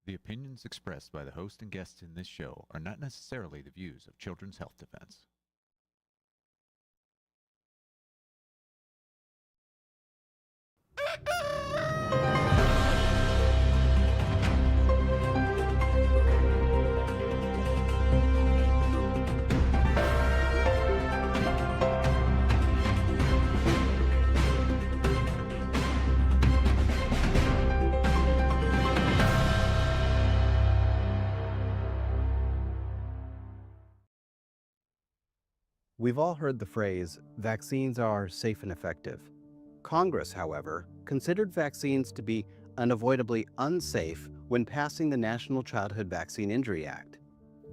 The opinions expressed by the host and guests in this show are not necessarily the views of Children's Health Defense. We've all heard the phrase, vaccines are safe and effective. Congress, however, considered vaccines to be unavoidably unsafe when passing the National Childhood Vaccine Injury Act.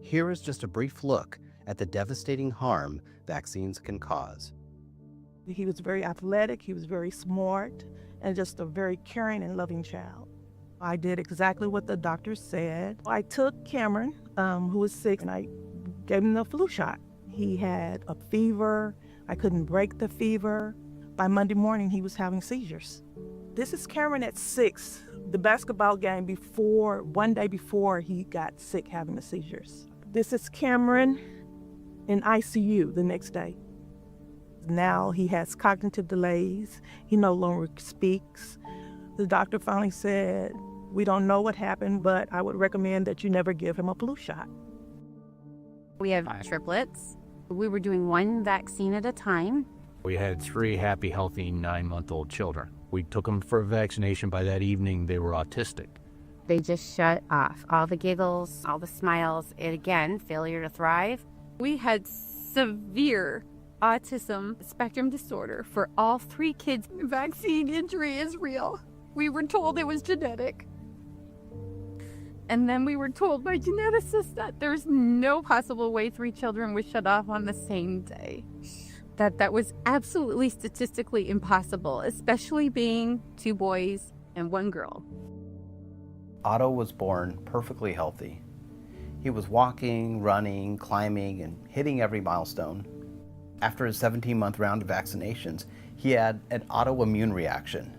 Here is just a brief look at the devastating harm vaccines can cause. He was very athletic, he was very smart, and just a very caring and loving child. I did exactly what the doctor said. I took Cameron, who was sick, and I gave him the flu shot. He had a fever. I couldn't break the fever. By Monday morning, he was having seizures. This is Cameron at 6, the basketball game one day before he got sick having the seizures. This is Cameron in ICU the next day. Now he has cognitive delays. He no longer speaks. The doctor finally said, "We don't know what happened, but I would recommend that you never give him a flu shot." We have triplets. We were doing one vaccine at a time. We had 3 happy, healthy 9-month-old children. We took them for a vaccination. By that evening, they were autistic. They just shut off. All the giggles, all the smiles, and again, failure to thrive. We had severe autism spectrum disorder for all 3 kids. Vaccine injury is real. We were told it was genetic. And then we were told by geneticists that there's no possible way 3 children would shut off on the same day. That was absolutely statistically impossible, especially being 2 boys and 1 girl. Otto was born perfectly healthy. He was walking, running, climbing, and hitting every milestone. After his 17-month round of vaccinations, he had an autoimmune reaction.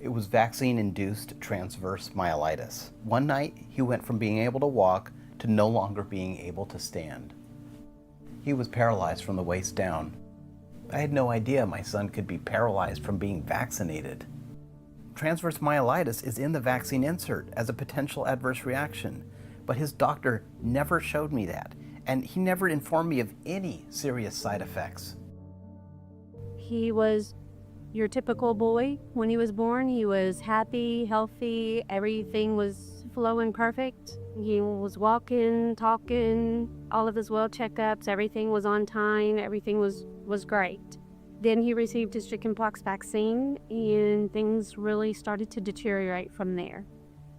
It was vaccine-induced transverse myelitis. One night, he went from being able to walk to no longer being able to stand. He was paralyzed from the waist down. I had no idea my son could be paralyzed from being vaccinated. Transverse myelitis is in the vaccine insert as a potential adverse reaction, but his doctor never showed me that, and he never informed me of any serious side effects. He was your typical boy. When he was born, he was happy, healthy, everything was flowing perfect. He was walking, talking, all of his well checkups, everything was on time, everything was great. Then he received his chickenpox vaccine and things really started to deteriorate from there.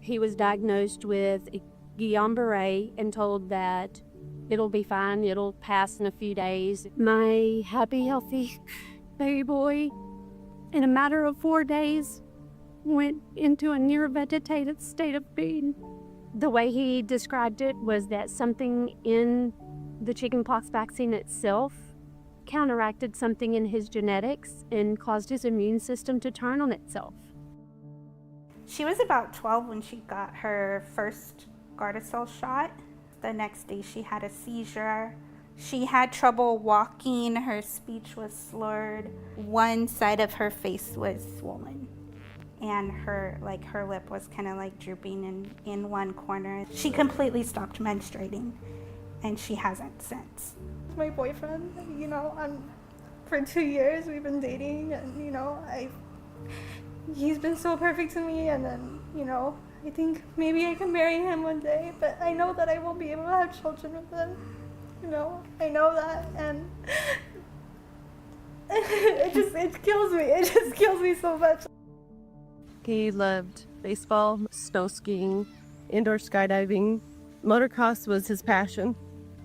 He was diagnosed with Guillain-Barré and told that it'll be fine, it'll pass in a few days. My happy, healthy baby boy, in a matter of 4 days, went into a near vegetative state of being. The way he described it was that something in the chickenpox vaccine itself counteracted something in his genetics and caused his immune system to turn on itself. She was about 12 when she got her first Gardasil shot. The next day she had a seizure. She had trouble walking, her speech was slurred. One side of her face was swollen and her lip was kind of like drooping in one corner. She completely stopped menstruating and she hasn't since. My boyfriend, for 2 years we've been dating and he's been so perfect to me, and then I think maybe I can marry him one day, but I know that I won't be able to have children with him. I know that, and it just kills me so much. He loved baseball, snow skiing, indoor skydiving. Motocross was his passion.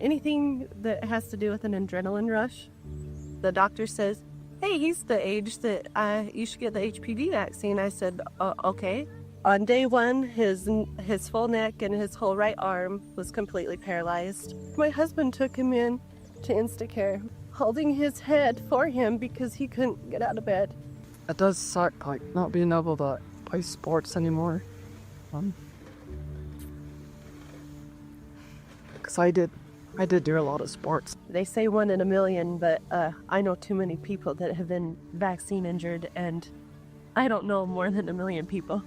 Anything that has to do with an adrenaline rush. The doctor says, "Hey, he's the age that you should get the HPV vaccine." I said, "Okay." On day 1, his full neck and his whole right arm was completely paralyzed. My husband took him in to Instacare, holding his head for him because he couldn't get out of bed. It does suck, not being able to play sports anymore. because I did do a lot of sports. They say 1 in a million, but I know too many people that have been vaccine injured, and I don't know more than 1 million people.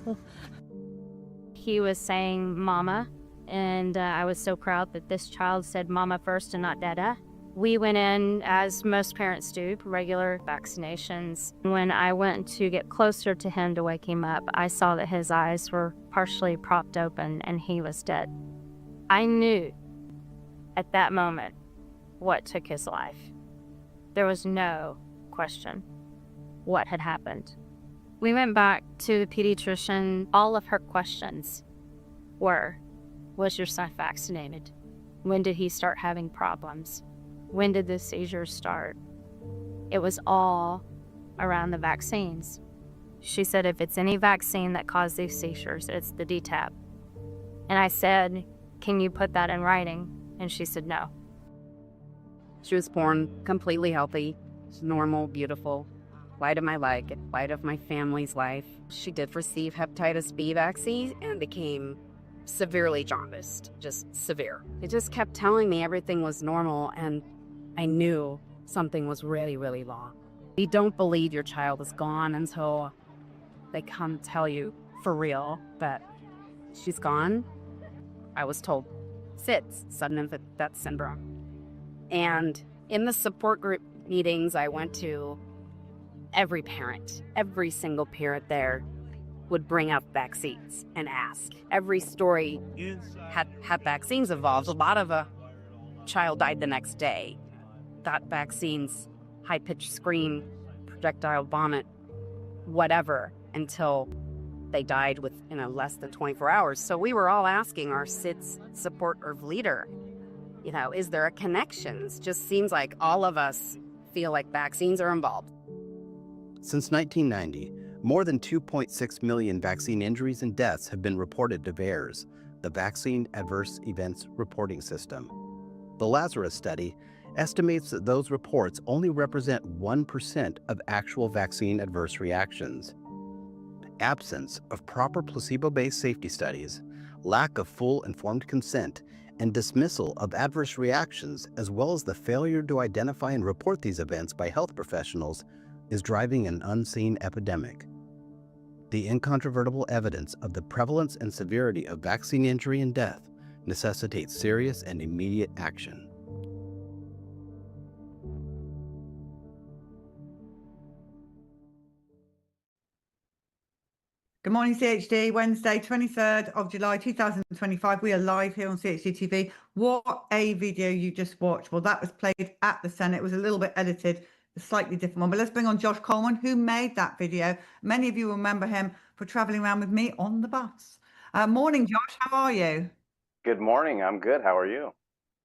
He was saying mama, and I was so proud that this child said mama first and not dada. We went in, as most parents do, regular vaccinations. When I went to get closer to him to wake him up, I saw that his eyes were partially propped open and he was dead. I knew at that moment what took his life. There was no question what had happened. We went back to the pediatrician. All of her questions were, was your son vaccinated? When did he start having problems? When did the seizures start? It was all around the vaccines. She said, if it's any vaccine that caused these seizures, it's the DTaP. And I said, can you put that in writing? And she said, no. She was born completely healthy, normal, beautiful, light of my life, light of my family's life. She did receive hepatitis B vaccine and became severely jaundiced, just severe. It just kept telling me everything was normal, and I knew something was really, really wrong. You don't believe your child is gone until they come tell you for real that she's gone. I was told SIDS, sudden infant death syndrome. And in the support group meetings I went to, every parent, every single parent there would bring up vaccines and ask. Every story had vaccines involved. A lot of a child died the next day. Got vaccines, high-pitched scream, projectile vomit, whatever, until they died within less than 24 hours. So we were all asking our SIDS support group leader, is there a connection? It just seems like all of us feel like vaccines are involved. Since 1990, more than 2.6 million vaccine injuries and deaths have been reported to VAERS, the Vaccine Adverse Events Reporting System. The Lazarus study estimates that those reports only represent 1% of actual vaccine adverse reactions. Absence of proper placebo-based safety studies, lack of full informed consent, and dismissal of adverse reactions, as well as the failure to identify and report these events by health professionals, is driving an unseen epidemic. The incontrovertible evidence of the prevalence and severity of vaccine injury and death necessitates serious and immediate action. Good morning, CHD. Wednesday, 23rd of July, 2025. We are live here on CHD TV. What a video you just watched. Well, that was played at the Senate. It was a little bit edited, a slightly different one. But let's bring on Josh Coleman, who made that video. Many of you remember him for traveling around with me on the bus. Morning, Josh. How are you? Good morning. I'm good. How are you?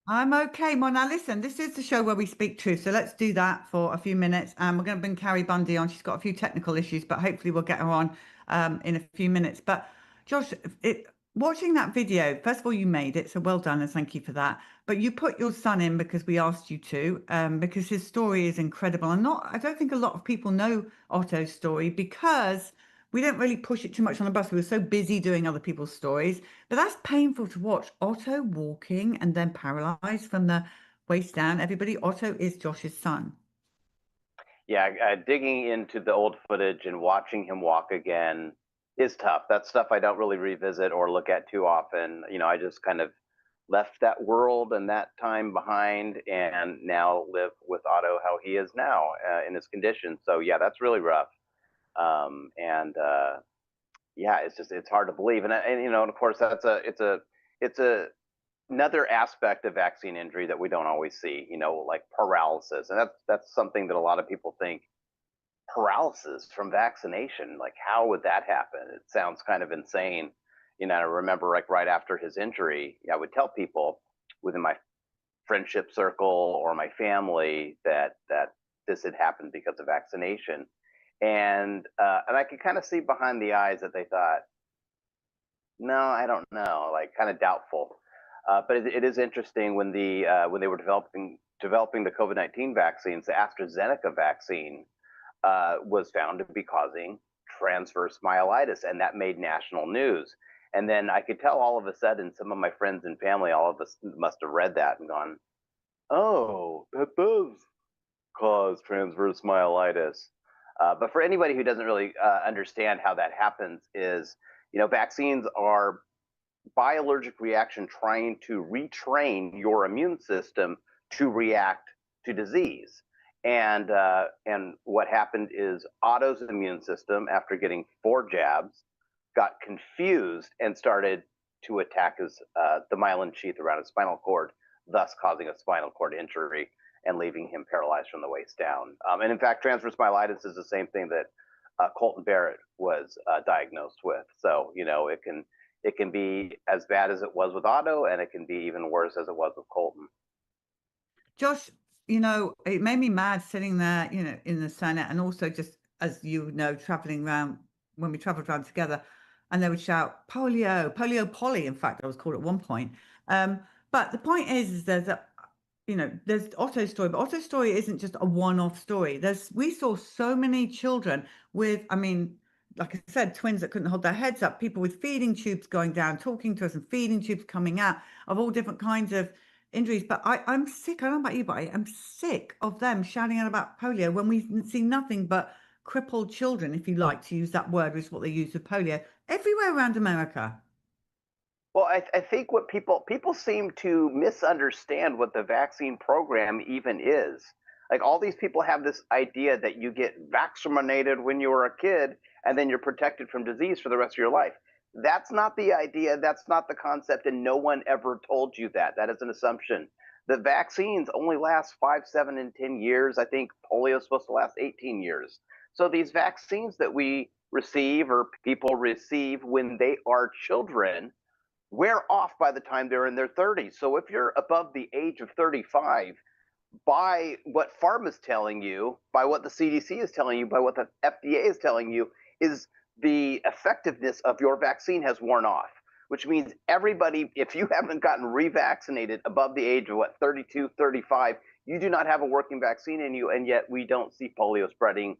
I'm okay. Well, now listen, this is the show where we speak truth. So let's do that for a few minutes. And we're going to bring Kari Bundy on. She's got a few technical issues, but hopefully we'll get her on in a few minutes. But Josh, watching that video, first of all, you made it. So well done and thank you for that. But you put your son in because we asked you to, because his story is incredible. And I don't think a lot of people know Otto's story because we don't really push it too much on the bus. We were so busy doing other people's stories, but that's painful to watch. Otto walking and then paralyzed from the waist down. Everybody, Otto is Josh's son. Yeah, digging into the old footage and watching him walk again is tough. That's stuff I don't really revisit or look at too often. I just kind of left that world and that time behind and now live with Otto how he is now in his condition. So yeah, that's really rough. Yeah, it's hard to believe. And of course it's another aspect of vaccine injury that we don't always see, like paralysis. And that's something that a lot of people think, paralysis from vaccination, like how would that happen? It sounds kind of insane. I remember like right after his injury, I would tell people within my friendship circle or my family that this had happened because of vaccination. And I could kind of see behind the eyes that they thought, no, I don't know, like kind of doubtful. But it is interesting when when they were developing the COVID-19 vaccines, the AstraZeneca vaccine was found to be causing transverse myelitis, and that made national news. And then I could tell all of a sudden, some of my friends and family, all of us must have read that and gone, oh, that does cause transverse myelitis. But for anybody who doesn't really understand how that happens is, vaccines are biallergic reaction trying to retrain your immune system to react to disease. And what happened is Otto's immune system, after getting 4 jabs, got confused and started to attack the myelin sheath around his spinal cord, thus causing a spinal cord injury and leaving him paralyzed from the waist down. And in fact, transverse myelitis is the same thing that Colton Barrett was diagnosed with. So, it can be as bad as it was with Otto, and it can be even worse as it was with Colton. Josh, it made me mad sitting there, in the Senate, and also just, as traveling around, when we traveled around together, and they would shout, polio, polly, in fact, I was called at one point. But the point is there's Otto's story, but Otto's story isn't just a one-off story. We saw so many children with, like I said, twins that couldn't hold their heads up, people with feeding tubes going down, talking to us, and feeding tubes coming out of all different kinds of injuries. But I'm sick, I don't know about you, but I am sick of them shouting out about polio when we see nothing but crippled children, if you like to use that word, which is what they use with polio, everywhere around America. Well, I think what people seem to misunderstand what the vaccine program even is. Like, all these people have this idea that you get vaccinated when you were a kid and then you're protected from disease for the rest of your life. That's not the idea. That's not the concept. And no one ever told you that. That is an assumption. The vaccines only last 5, 7, and 10 years. I think polio is supposed to last 18 years. So these vaccines that we receive, or people receive when they are children, wear off by the time they're in their 30s. So if you're above the age of 35, by what pharma's telling you, by what the CDC is telling you, by what the FDA is telling you, is the effectiveness of your vaccine has worn off, which means everybody, if you haven't gotten revaccinated above the age of 32, 35, you do not have a working vaccine in you, and yet we don't see polio spreading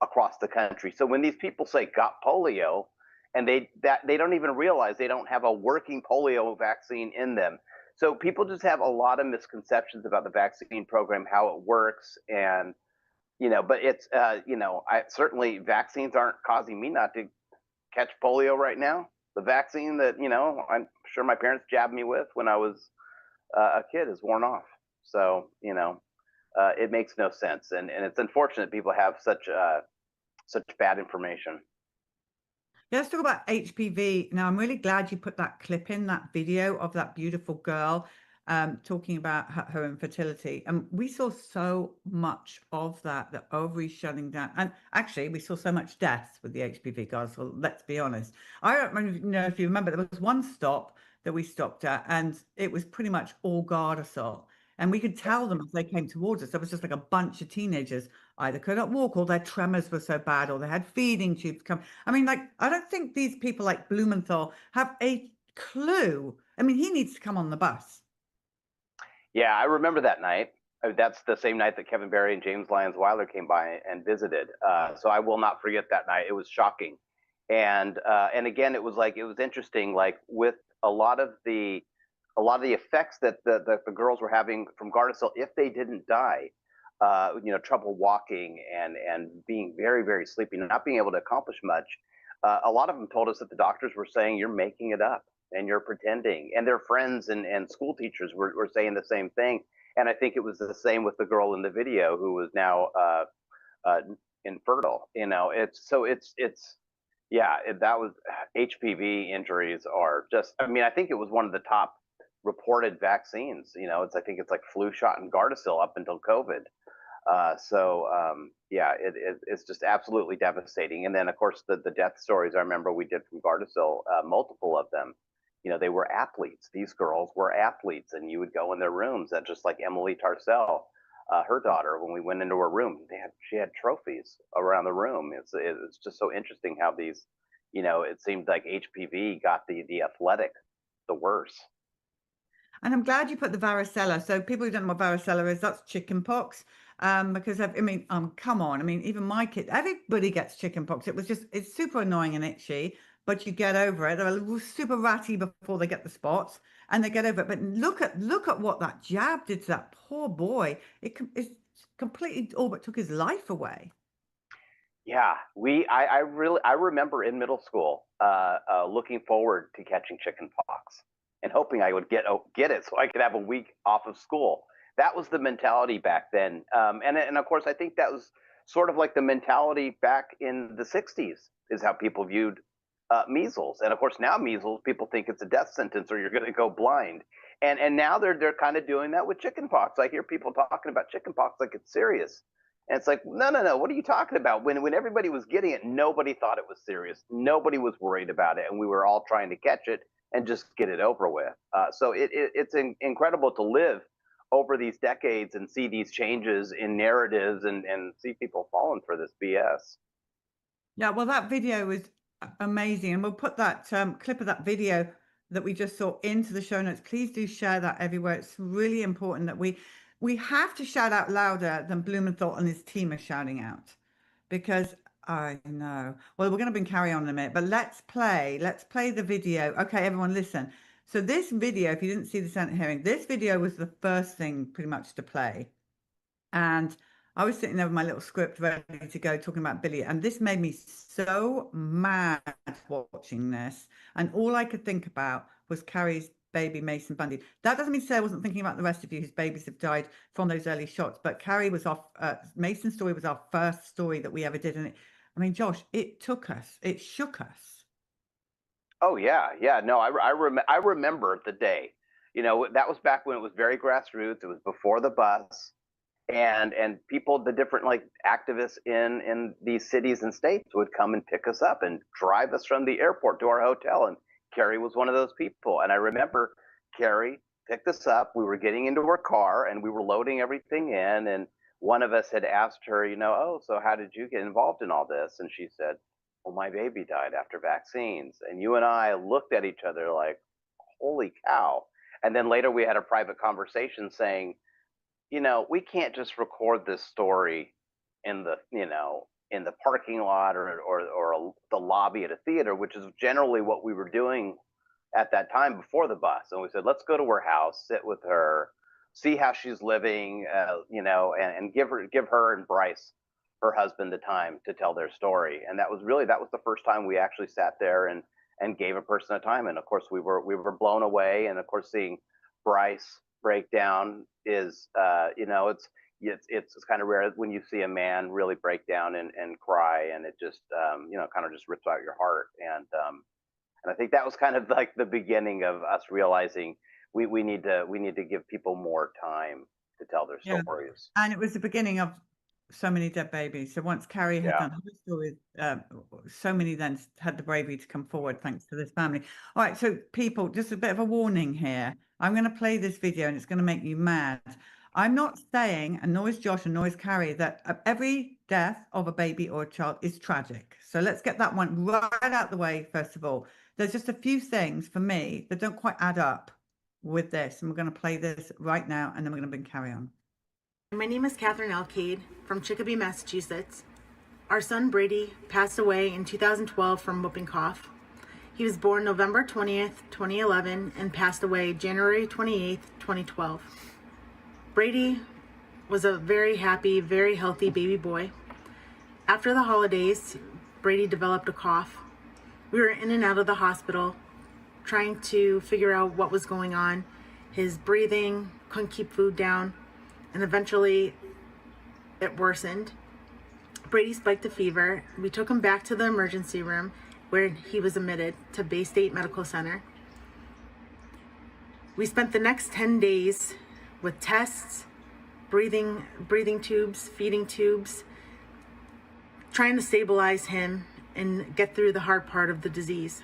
across the country. So when these people say got polio, and they don't even realize they don't have a working polio vaccine in them. So people just have a lot of misconceptions about the vaccine program, how it works, and but it's certainly vaccines aren't causing me not to catch polio right now. The vaccine that I'm sure my parents jabbed me with when I was a kid is worn off. So it makes no sense, and it's unfortunate people have such bad information. Yeah, let's talk about HPV. Now, I'm really glad you put that clip in, that video of that beautiful girl talking about her infertility. And we saw so much of that, the ovaries shutting down. And actually, we saw so much death with the HPV guys. Well, let's be honest. I don't know if you remember, there was one stop that we stopped at, and it was pretty much all Gardasil. And we could tell them as they came towards us, there was just like a bunch of teenagers either could not walk, or their tremors were so bad, or they had feeding tubes come. I don't think these people like Blumenthal have a clue. He needs to come on the bus. Yeah, I remember that night. That's the same night that Kevin Barry and James Lyons Weiler came by and visited. So I will not forget that night. It was shocking. And again, it was interesting, like with a lot of the effects that the girls were having from Gardasil, if they didn't die, trouble walking and being very, very sleepy and not being able to accomplish much. A lot of them told us that the doctors were saying, you're making it up and you're pretending. And their friends and school teachers were saying the same thing. And I think it was the same with the girl in the video who was now infertile. That was HPV injuries are just, I think it was one of the top reported vaccines. I think it's like flu shot and Gardasil up until COVID. It's just absolutely devastating. And then of course the death stories I remember we did from Gardasil, multiple of them, they were athletes. These girls were athletes, and you would go in their rooms, that just like Emily Tarcell, her daughter, when we went into her room, she had trophies around the room. It's just so interesting how these, it seemed like HPV got the athletic the worse. And I'm glad you put the varicella. So people who don't know what varicella is, that's chicken pox. Because come on. Even my kid, everybody gets chicken pox. It's super annoying and itchy, but you get over it. They're super ratty before they get the spots, and they get over it. But look at what that jab did to that poor boy. It completely all but took his life away. Yeah, I remember in middle school looking forward to catching chicken pox and hoping I would get it so I could have a week off of school. That was the mentality back then, and of course I think that was sort of like the mentality back in the '60s is how people viewed measles. And of course now measles, people think it's a death sentence or you're going to go blind. And now they're kind of doing that with chickenpox. I hear people talking about chickenpox like it's serious. And it's like, no. What are you talking about? When everybody was getting it, nobody thought it was serious. Nobody was worried about it, and we were all trying to catch it and just get it over with. So it's incredible to live over these decades and see these changes in narratives and see people falling for this BS. Yeah, well, that video was amazing, and we'll put that clip of that video that we just saw into the show notes. Please do share that everywhere. It's really important that we have to shout out louder than Blumenthal and his team are shouting out, because I know. Well, we're going to bring Kari on in a minute, but let's play the video. Okay, everyone, listen. So this video, if you didn't see the Senate hearing, this video was the first thing pretty much to play. And I was sitting there with my little script ready to go talking about Billy, and this made me so mad watching this. And all I could think about was Kari's baby, Mason Bundy. That doesn't mean to say I wasn't thinking about the rest of you whose babies have died from those early shots, but Kari was Mason's story was our first story that we ever did. And I mean, Josh, it shook us. Oh yeah. No, I remember the day. You know, that was back when it was very grassroots. It was before the bus, and people, the different like activists in these cities and states would come and pick us up and drive us from the airport to our hotel. And Kari was one of those people. And I remember Kari picked us up. We were getting into her car and we were loading everything in. And one of us had asked her, oh, so how did you get involved in all this? And she said, well, my baby died after vaccines. And you and I looked at each other like, holy cow. And then later we had a private conversation saying, we can't just record this story in the, in the parking lot or the lobby at a theater, which is generally what we were doing at that time before the bus. And we said, let's go to her house, sit with her, see how she's living, and give her and Bryce, her husband, the time to tell their story. And that was the first time we actually sat there and gave a person a time. And of course we were blown away. And of course seeing Bryce break down is, it's kind of rare when you see a man really break down and cry, and it just kind of just rips out your heart. And I think that was kind of like the beginning of us realizing we need to give people more time to tell their stories. And it was the beginning of so many dead babies. So once Kari had done her story, so many then had the bravery to come forward thanks to this family. All right, so people, just a bit of a warning here. I'm going to play this video and it's going to make you mad. I'm not saying, and nor is Josh and nor is Kari, that every death of a baby or a child is tragic. So let's get that one right out the way, first of all. There's just a few things for me that don't quite add up with this. And we're going to play this right now, and then we're going to bring Kari on. My name is Catherine Alcade from Chicopee, Massachusetts. Our son Brady passed away in 2012 from whooping cough. He was born November 20th, 2011 and passed away January 28th, 2012. Brady was a very happy, very healthy baby boy. After the holidays, Brady developed a cough. We were in and out of the hospital trying to figure out what was going on. His breathing, couldn't keep food down, and eventually it worsened. Brady spiked a fever. We took him back to the emergency room where he was admitted to Bay State Medical Center. We spent the next 10 days with tests, breathing tubes, feeding tubes, trying to stabilize him and get through the hard part of the disease.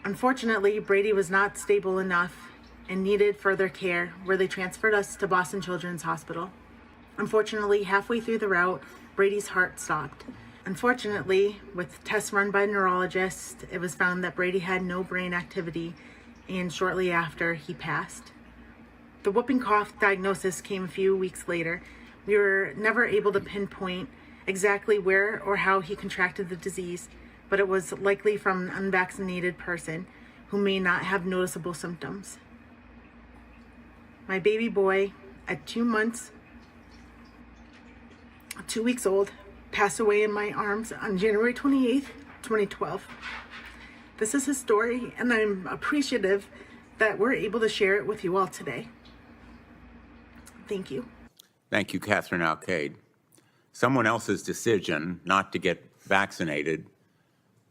Unfortunately, Brady was not stable enough and needed further care, where they transferred us to Boston Children's Hospital. Unfortunately, halfway through the route, Brady's heart stopped. Unfortunately, with tests run by neurologists, it was found that Brady had no brain activity, and shortly after, he passed. The whooping cough diagnosis came a few weeks later. We were never able to pinpoint exactly where or how he contracted the disease, but it was likely from an unvaccinated person who may not have noticeable symptoms. My baby boy, at 2 months, 2 weeks old, passed away in my arms on January 28th, 2012. This is his story, and I'm appreciative that we're able to share it with you all today. Thank you. Thank you, Catherine Alcade. Someone else's decision not to get vaccinated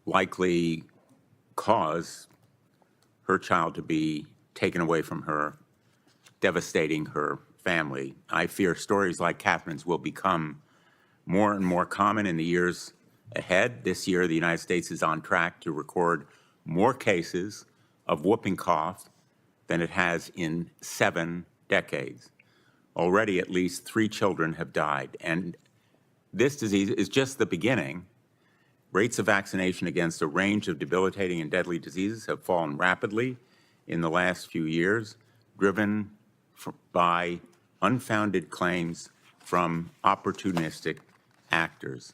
likely caused her child to be taken away from her, devastating her family. I fear stories like Catherine's will become more and more common in the years ahead. This year, the United States is on track to record more cases of whooping cough than it has in 7 decades. Already, at least 3 children have died, and this disease is just the beginning. Rates of vaccination against a range of debilitating and deadly diseases have fallen rapidly in the last few years, driven by unfounded claims from opportunistic actors.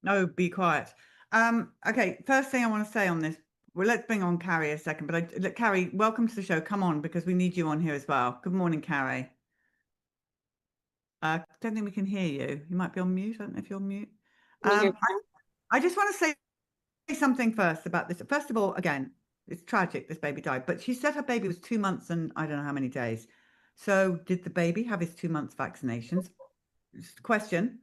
No, be quiet. Okay, first thing I want to say on this, well, let's bring on Kari a second, but Kari, welcome to the show. Come on, because we need you on here as well. Good morning, Kari. I don't think we can hear you. You might be on mute. I don't know if you're on mute. I just want to say something first about this. First of all, again, it's tragic this baby died, but she said her baby was 2 months and I don't know how many days. So did the baby have his 2 months vaccinations? Question,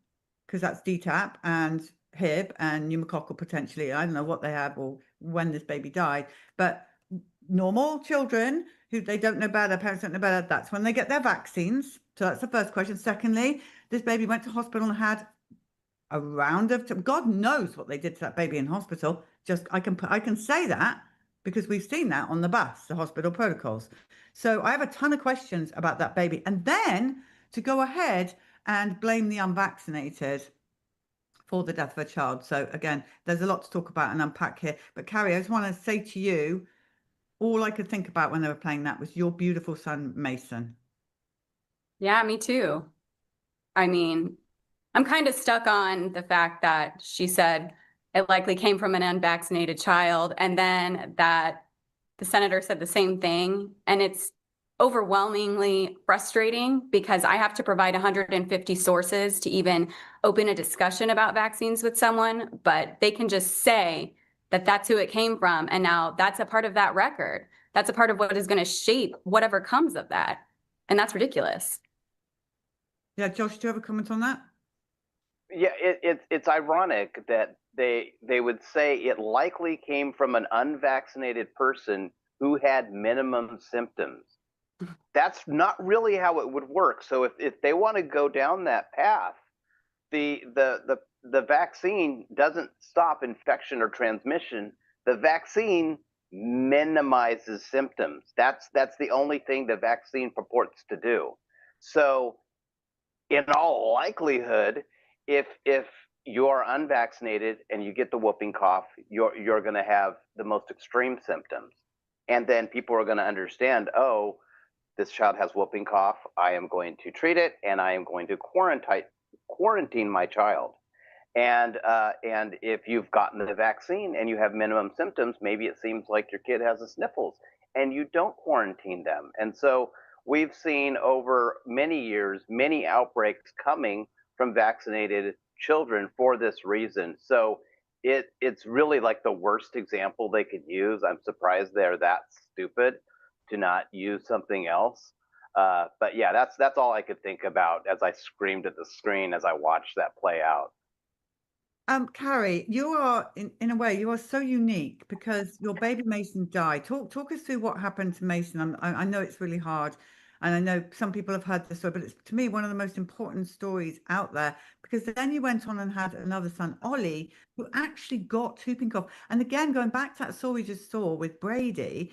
because that's DTaP and Hib and pneumococcal potentially. I don't know what they have or when this baby died, but normal children who they don't know better, their parents don't know better, that's when they get their vaccines. So that's the first question. Secondly, this baby went to hospital and had a round of, God knows what they did to that baby in hospital. Just I can say that because we've seen that on the bus, the hospital protocols. So I have a ton of questions about that baby. And then to go ahead and blame the unvaccinated for the death of a child. So again, there's a lot to talk about and unpack here. But Kari, I just want to say to you, all I could think about when they were playing that was your beautiful son, Mason. Yeah, me too. I mean, I'm kind of stuck on the fact that she said it likely came from an unvaccinated child, and then that the senator said the same thing. And it's overwhelmingly frustrating because I have to provide 150 sources to even open a discussion about vaccines with someone, but they can just say that that's who it came from. And now that's a part of that record. That's a part of what is going to shape whatever comes of that. And that's ridiculous. Yeah, Josh, do you have a comment on that? Yeah, it's ironic that they would say it likely came from an unvaccinated person who had minimum symptoms. That's not really how it would work. So if they want to go down that path, the vaccine doesn't stop infection or transmission. The vaccine minimizes symptoms. That's the only thing the vaccine purports to do. So in all likelihood, if you're unvaccinated and you get the whooping cough, you're going to have the most extreme symptoms. And then people are going to understand, oh, this child has whooping cough. I am going to treat it, and I am going to quarantine my child. And if you've gotten the vaccine and you have minimum symptoms, maybe it seems like your kid has the sniffles, and you don't quarantine them. And so we've seen over many years, many outbreaks coming from vaccinated children for this reason. So it's really like the worst example they could use. I'm surprised they're that stupid to not use something else. But yeah, that's all I could think about as I screamed at the screen as I watched that play out. Kari, you are in a way you are so unique because your baby Mason died. Talk us through what happened to Mason. I know it's really hard, and I know some people have heard this story, but it's to me one of the most important stories out there because then you went on and had another son, Ollie, who actually got whooping cough. And again, going back to that story we just saw with Brady,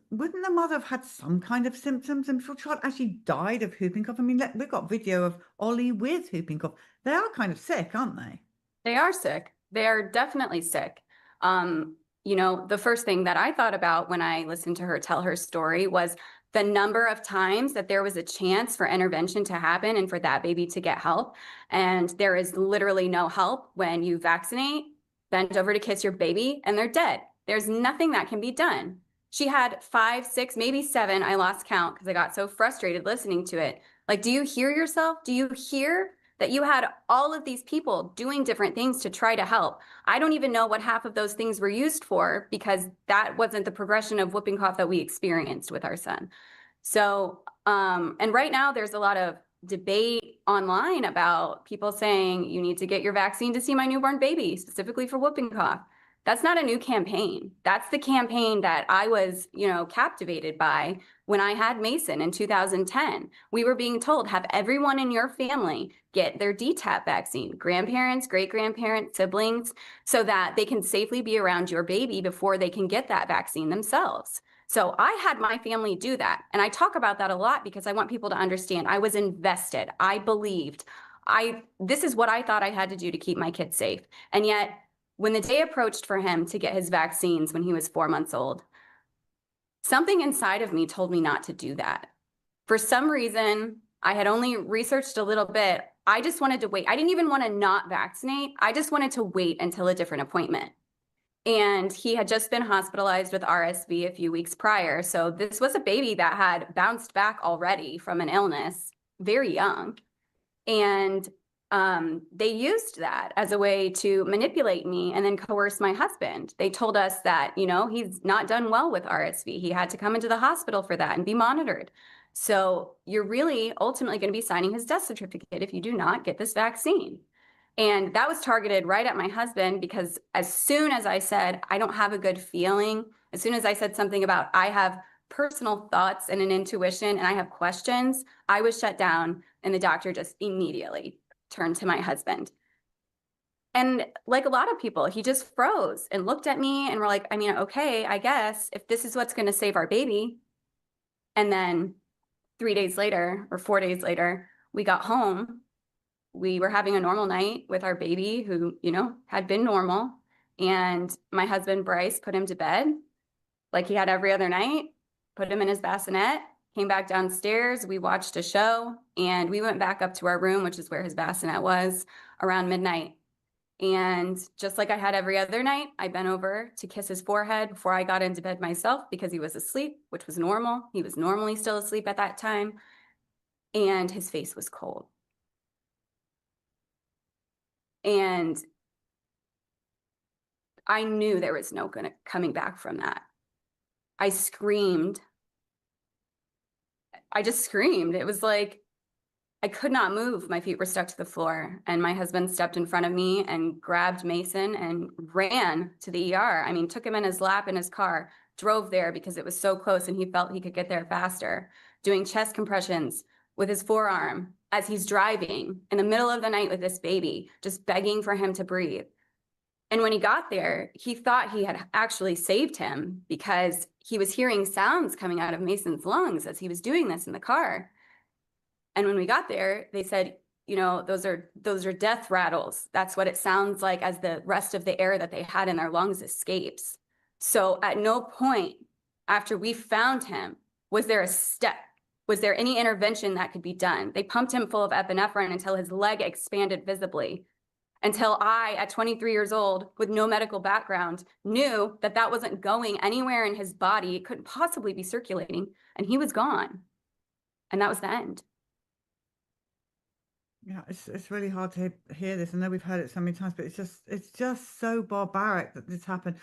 wouldn't the mother have had some kind of symptoms? And before child actually died of whooping cough. I mean, we've got video of Ollie with whooping cough. They are kind of sick, aren't they? They are sick. They are definitely sick. You know, the first thing that I thought about when I listened to her tell her story was the number of times that there was a chance for intervention to happen and for that baby to get help. And there is literally no help when you vaccinate, bend over to kiss your baby, and they're dead. There's nothing that can be done. She had 5, 6, maybe 7. I lost count because I got so frustrated listening to it. Like, do you hear yourself? Do you hear that you had all of these people doing different things to try to help? I don't even know what half of those things were used for, because that wasn't the progression of whooping cough that we experienced with our son. So, and right now there's a lot of debate online about people saying you need to get your vaccine to see my newborn baby, specifically for whooping cough. That's not a new campaign. That's the campaign that I was, captivated by when I had Mason in 2010. We were being told, have everyone in your family get their DTaP vaccine, grandparents, great-grandparents, siblings, so that they can safely be around your baby before they can get that vaccine themselves. So I had my family do that. And I talk about that a lot because I want people to understand I was invested. I believed. This is what I thought I had to do to keep my kids safe. And yet, when the day approached for him to get his vaccines when he was 4 months old, something inside of me told me not to do that. For some reason, I had only researched a little bit. I just wanted to wait. I didn't even want to not vaccinate. I just wanted to wait until a different appointment. And he had just been hospitalized with RSV a few weeks prior. So this was a baby that had bounced back already from an illness, very young. And they used that as a way to manipulate me and then coerce my husband. They told us that, he's not done well with RSV. He had to come into the hospital for that and be monitored. So you're really ultimately going to be signing his death certificate if you do not get this vaccine. And that was targeted right at my husband, because as soon as I said, I don't have a good feeling, as soon as I said something about I have personal thoughts and an intuition and I have questions, I was shut down, and the doctor just immediately turned to my husband. And like a lot of people, he just froze and looked at me and were like, okay, I guess if this is what's going to save our baby. And then 3 days later or 4 days later, we got home. We were having a normal night with our baby who, had been normal. And my husband, Bryce, put him to bed like he had every other night, put him in his bassinet, came back downstairs. We watched a show, and we went back up to our room, which is where his bassinet was, around midnight. And just like I had every other night, I bent over to kiss his forehead before I got into bed myself, because he was asleep, which was normal. He was normally still asleep at that time. And his face was cold. And I knew there was no coming back from that. I screamed. I just screamed. It was like I could not move. My feet were stuck to the floor, and my husband stepped in front of me and grabbed Mason and ran to the ER. Took him in his lap in his car, drove there because it was so close and he felt he could get there faster, doing chest compressions with his forearm as he's driving in the middle of the night with this baby, just begging for him to breathe. And when he got there, he thought he had actually saved him, because he was hearing sounds coming out of Mason's lungs as he was doing this in the car. And when we got there, they said, those are death rattles. That's what it sounds like as the rest of the air that they had in their lungs escapes. So at no point after we found him was there a step. Was there any intervention that could be done? They pumped him full of epinephrine until his leg expanded visibly, until I, at 23 years old, with no medical background, knew that that wasn't going anywhere in his body. It couldn't possibly be circulating, and he was gone. And that was the end. Yeah, it's really hard to hear this. I know we've heard it so many times, but it's just so barbaric that this happened.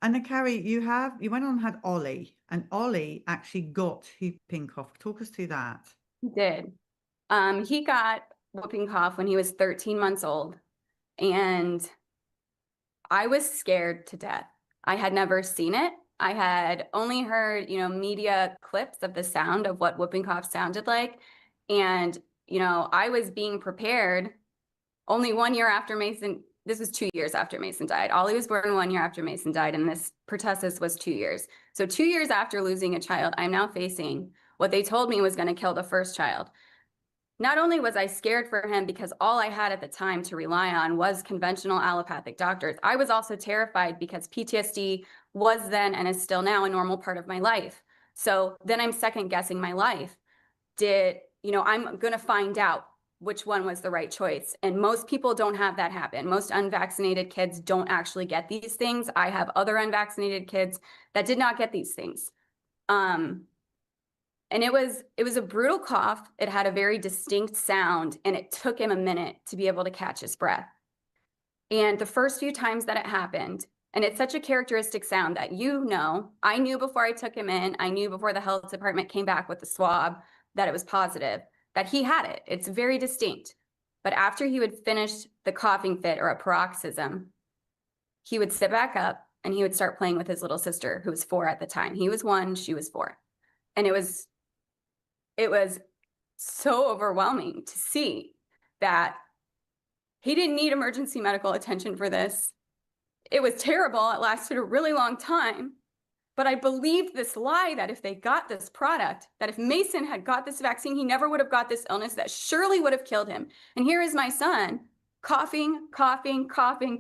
And then, Kari, you went on and had Ollie, and Ollie actually got whooping cough. Talk us through that. He did. He got whooping cough when he was 13 months old, and I was scared to death. I had never seen it. I had only heard, media clips of the sound of what whooping cough sounded like. And, I was being prepared only 1 year after Mason. This was 2 years after Mason died. Ollie was born 1 year after Mason died, and this pertussis was 2 years. So 2 years after losing a child, I'm now facing what they told me was going to kill the first child. Not only was I scared for him because all I had at the time to rely on was conventional allopathic doctors, I was also terrified because PTSD was then and is still now a normal part of my life. So then I'm second guessing my life. I'm going to find out which one was the right choice. And most people don't have that happen. Most unvaccinated kids don't actually get these things. I have other unvaccinated kids that did not get these things. And it was a brutal cough. It had a very distinct sound, and it took him a minute to be able to catch his breath. And the first few times that it happened, and it's such a characteristic sound that I knew before I took him in, I knew before the health department came back with the swab that it was positive, that he had it. It's very distinct. But after he would finish the coughing fit or a paroxysm, he would sit back up and he would start playing with his little sister, who was 4 at the time. He was 1, she was 4. And it was so overwhelming to see that he didn't need emergency medical attention for this. It was terrible. It lasted a really long time. But I believed this lie that if they got this product, that if Mason had got this vaccine, he never would have got this illness that surely would have killed him. And here is my son coughing, coughing, coughing,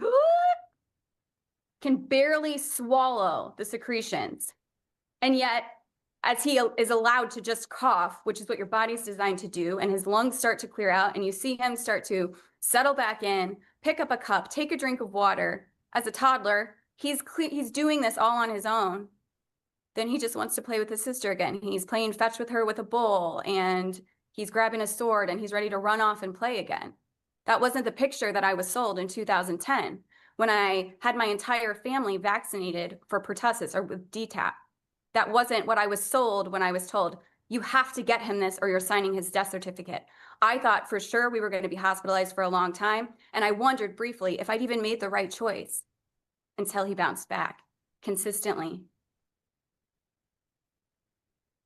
can barely swallow the secretions. And yet, as he is allowed to just cough, which is what your body's designed to do, and his lungs start to clear out, and you see him start to settle back in, pick up a cup, take a drink of water. As a toddler, he's doing this all on his own. Then he just wants to play with his sister again. He's playing fetch with her with a bowl, and he's grabbing a sword, and he's ready to run off and play again. That wasn't the picture that I was sold in 2010 when I had my entire family vaccinated for pertussis or with DTaP. That wasn't what I was sold when I was told, you have to get him this or you're signing his death certificate. I thought for sure we were going to be hospitalized for a long time. And I wondered briefly if I'd even made the right choice until he bounced back consistently.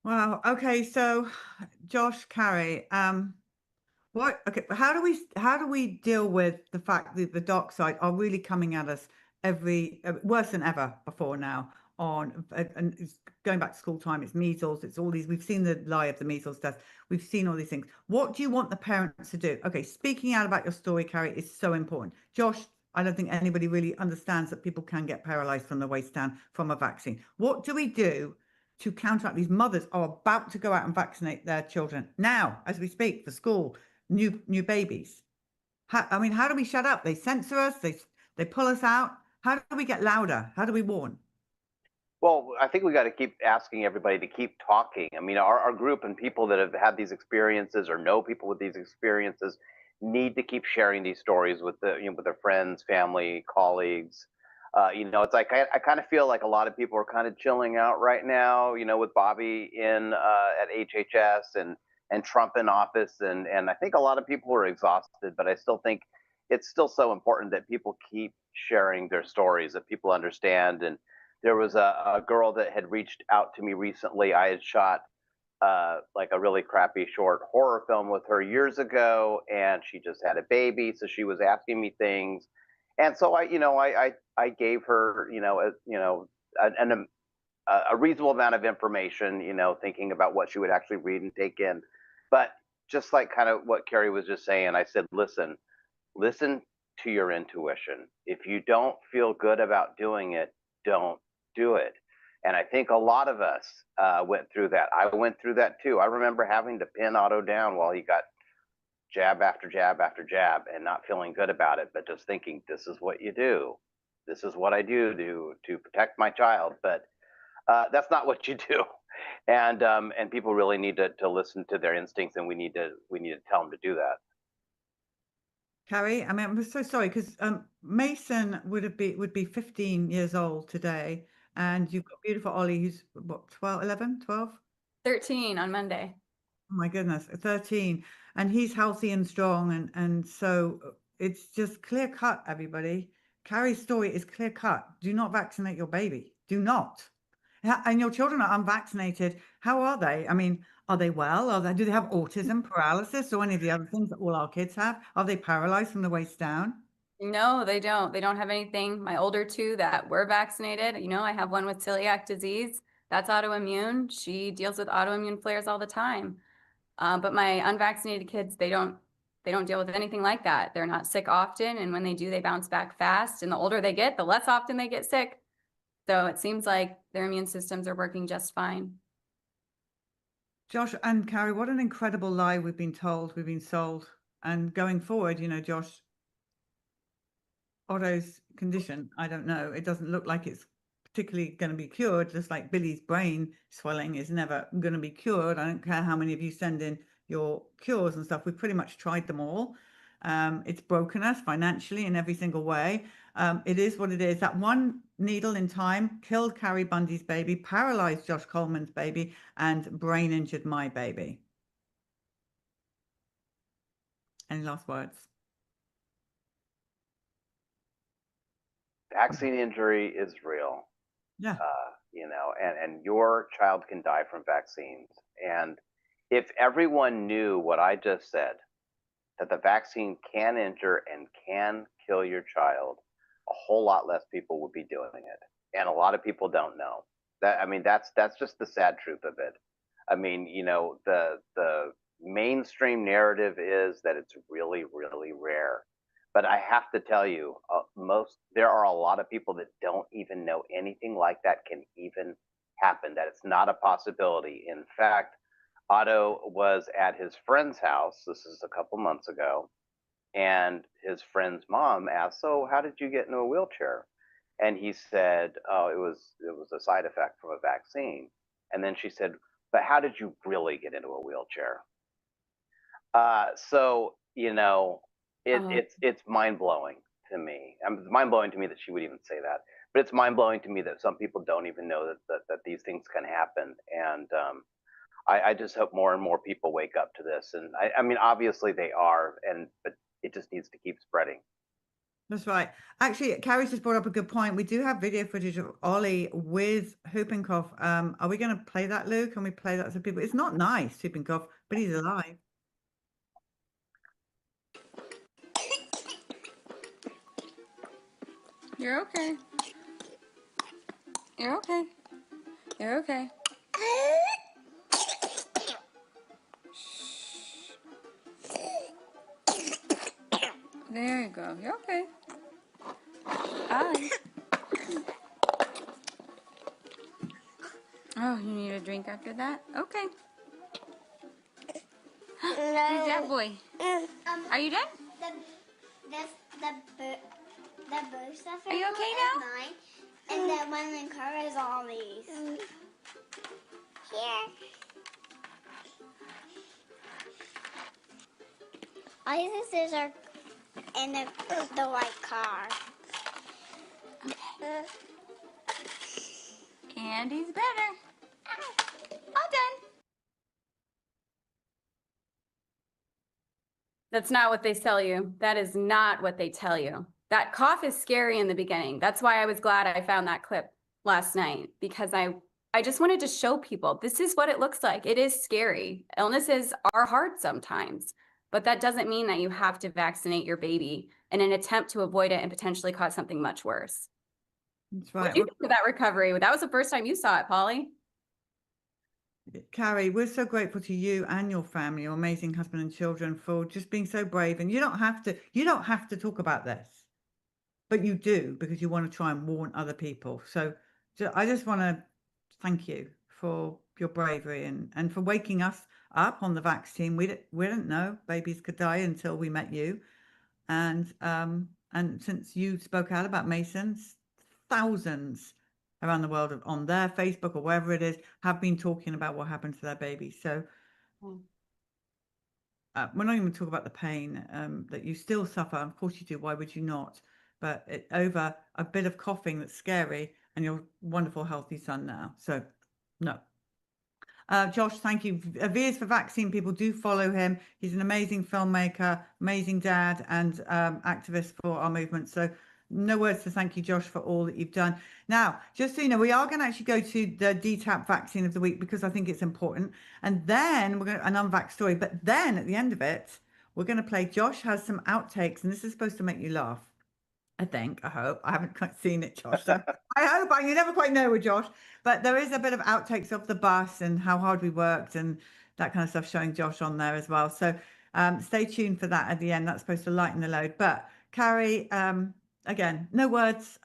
Wow. Okay. So Josh, Kari, how do we deal with the fact that the dark side are really coming at us worse than ever before now and it's going back to school time, it's measles, it's all these, we've seen the lie of the measles test, we've seen all these things. What do you want the parents to do? Okay, speaking out about your story, Kari, is so important. Josh, I don't think anybody really understands that people can get paralyzed from the waist down from a vaccine. What do we do to counteract? These mothers are about to go out and vaccinate their children now, as we speak, for school, new babies. How do we shut up? They censor us, they pull us out. How do we get louder? How do we warn? Well, I think we got to keep asking everybody to keep talking. I mean, our group and people that have had these experiences or know people with these experiences need to keep sharing these stories with with their friends, family, colleagues. It's like I kind of feel like a lot of people are kind of chilling out right now. With Bobby in at HHS and Trump in office, and I think a lot of people are exhausted. But I still think it's still so important that people keep sharing their stories, that people understand. And there was a girl that had reached out to me recently. I had shot like a really crappy short horror film with her years ago, and she just had a baby, so she was asking me things, and so I gave her a reasonable amount of information, thinking about what she would actually read and take in. But just like kind of what Kari was just saying, I said, listen to your intuition. If you don't feel good about doing it, don't do it. And I think a lot of us went through that. I went through that too. I remember having to pin Otto down while he got jab after jab after jab and not feeling good about it, but just thinking, this is what you do. This is what I do to protect my child. But that's not what you do. And people really need to listen to their instincts, and we need to tell them to do that. Kari, I'm so sorry because Mason would be 15 years old today, and you've got beautiful Ollie, who's what, 12, 11, 12? 13 on Monday. Oh my goodness, 13, and he's healthy and strong, and so it's just clear cut, everybody. Kari's story is clear cut. Do not vaccinate your baby. Do not. And your children are unvaccinated. How are they? I mean, are they well? Do they have autism, paralysis, or any of the other things that all our kids have? Are they paralyzed from the waist down? No, they don't. They don't have anything. My older two that were vaccinated, I have one with celiac disease. That's autoimmune. She deals with autoimmune flares all the time. But my unvaccinated kids, they don't deal with anything like that. They're not sick often. And when they do, they bounce back fast. And the older they get, the less often they get sick. So it seems like their immune systems are working just fine. Josh and Kari, what an incredible lie we've been told, we've been sold. And going forward, Josh, Otto's condition, I don't know. It doesn't look like it's particularly going to be cured, just like Billy's brain swelling is never going to be cured. I don't care how many of you send in your cures and stuff. We've pretty much tried them all. It's broken us financially in every single way. It is what it is. That one needle in time killed Kari Bundy's baby, paralyzed Josh Coleman's baby, and brain injured my baby. Any last words? Vaccine injury is real. Yeah. And your child can die from vaccines. And if everyone knew what I just said, that the vaccine can injure and can kill your child, a whole lot less people would be doing it. And a lot of people don't know that. I mean, that's just the sad truth of it. I mean, the mainstream narrative is that it's really, really rare. But I have to tell you, there are a lot of people that don't even know anything like that can even happen, that it's not a possibility. In fact, Otto was at his friend's house, this is a couple months ago, and his friend's mom asked, "So how did you get into a wheelchair?" And he said, "Oh, it was a side effect from a vaccine." And then she said, "But how did you really get into a wheelchair?" It's mind-blowing to me. It's mind-blowing to me that she would even say that. But it's mind-blowing to me that some people don't even know that these things can happen. And I just hope more and more people wake up to this. And I mean, obviously they are, but it just needs to keep spreading. That's right. Actually, Kari's just brought up a good point. We do have video footage of Ollie with whooping cough. Are we going to play that, Lou? Can we play that so people? It's not nice, whooping cough, but he's alive. You're okay. You're okay. You're okay. There you go. You're okay. Hi. Oh, you need a drink after that? Okay. Who's that boy? Are you done? The blue stuff. Are you okay now? Mine, and then one in car is all these. Here. All these sisters are in the white car. Okay. Andy's better. All done. That's not what they tell you. That is not what they tell you. That cough is scary in the beginning. That's why I was glad I found that clip last night, because I just wanted to show people this is what it looks like. It is scary. Illnesses are hard sometimes, but that doesn't mean that you have to vaccinate your baby in an attempt to avoid it and potentially cause something much worse. That's right. What do you think of that recovery? That was the first time you saw it, Polly. Kari, we're so grateful to you and your family, your amazing husband and children, for just being so brave. And you don't have to talk about this, but you do, because you want to try and warn other people. So I just want to thank you for your bravery and for waking us up on the vaccine. We didn't know babies could die until we met you. And since you spoke out about Masons, thousands around the world on their Facebook or wherever it is have been talking about what happened to their babies. So we're not even talking about the pain that you still suffer. Of course you do. Why would you not? But over a bit of coughing that's scary, and your wonderful, healthy son now. So, no. Josh, thank you. Veers for Vaccine, people do follow him. He's an amazing filmmaker, amazing dad, and activist for our movement. So, no words to thank you, Josh, for all that you've done. Now, just so you know, we are going to actually go to the DTaP vaccine of the week, because I think it's important. And then we're going to an unvax story. But then at the end of it, we're going to play. Josh has some outtakes, and this is supposed to make you laugh. I think, I hope. I haven't quite seen it, Josh. So I hope. You never quite know with Josh. But there is a bit of outtakes of the bus and how hard we worked and that kind of stuff, showing Josh on there as well. So stay tuned for that at the end. That's supposed to lighten the load. But Kari, again, no words.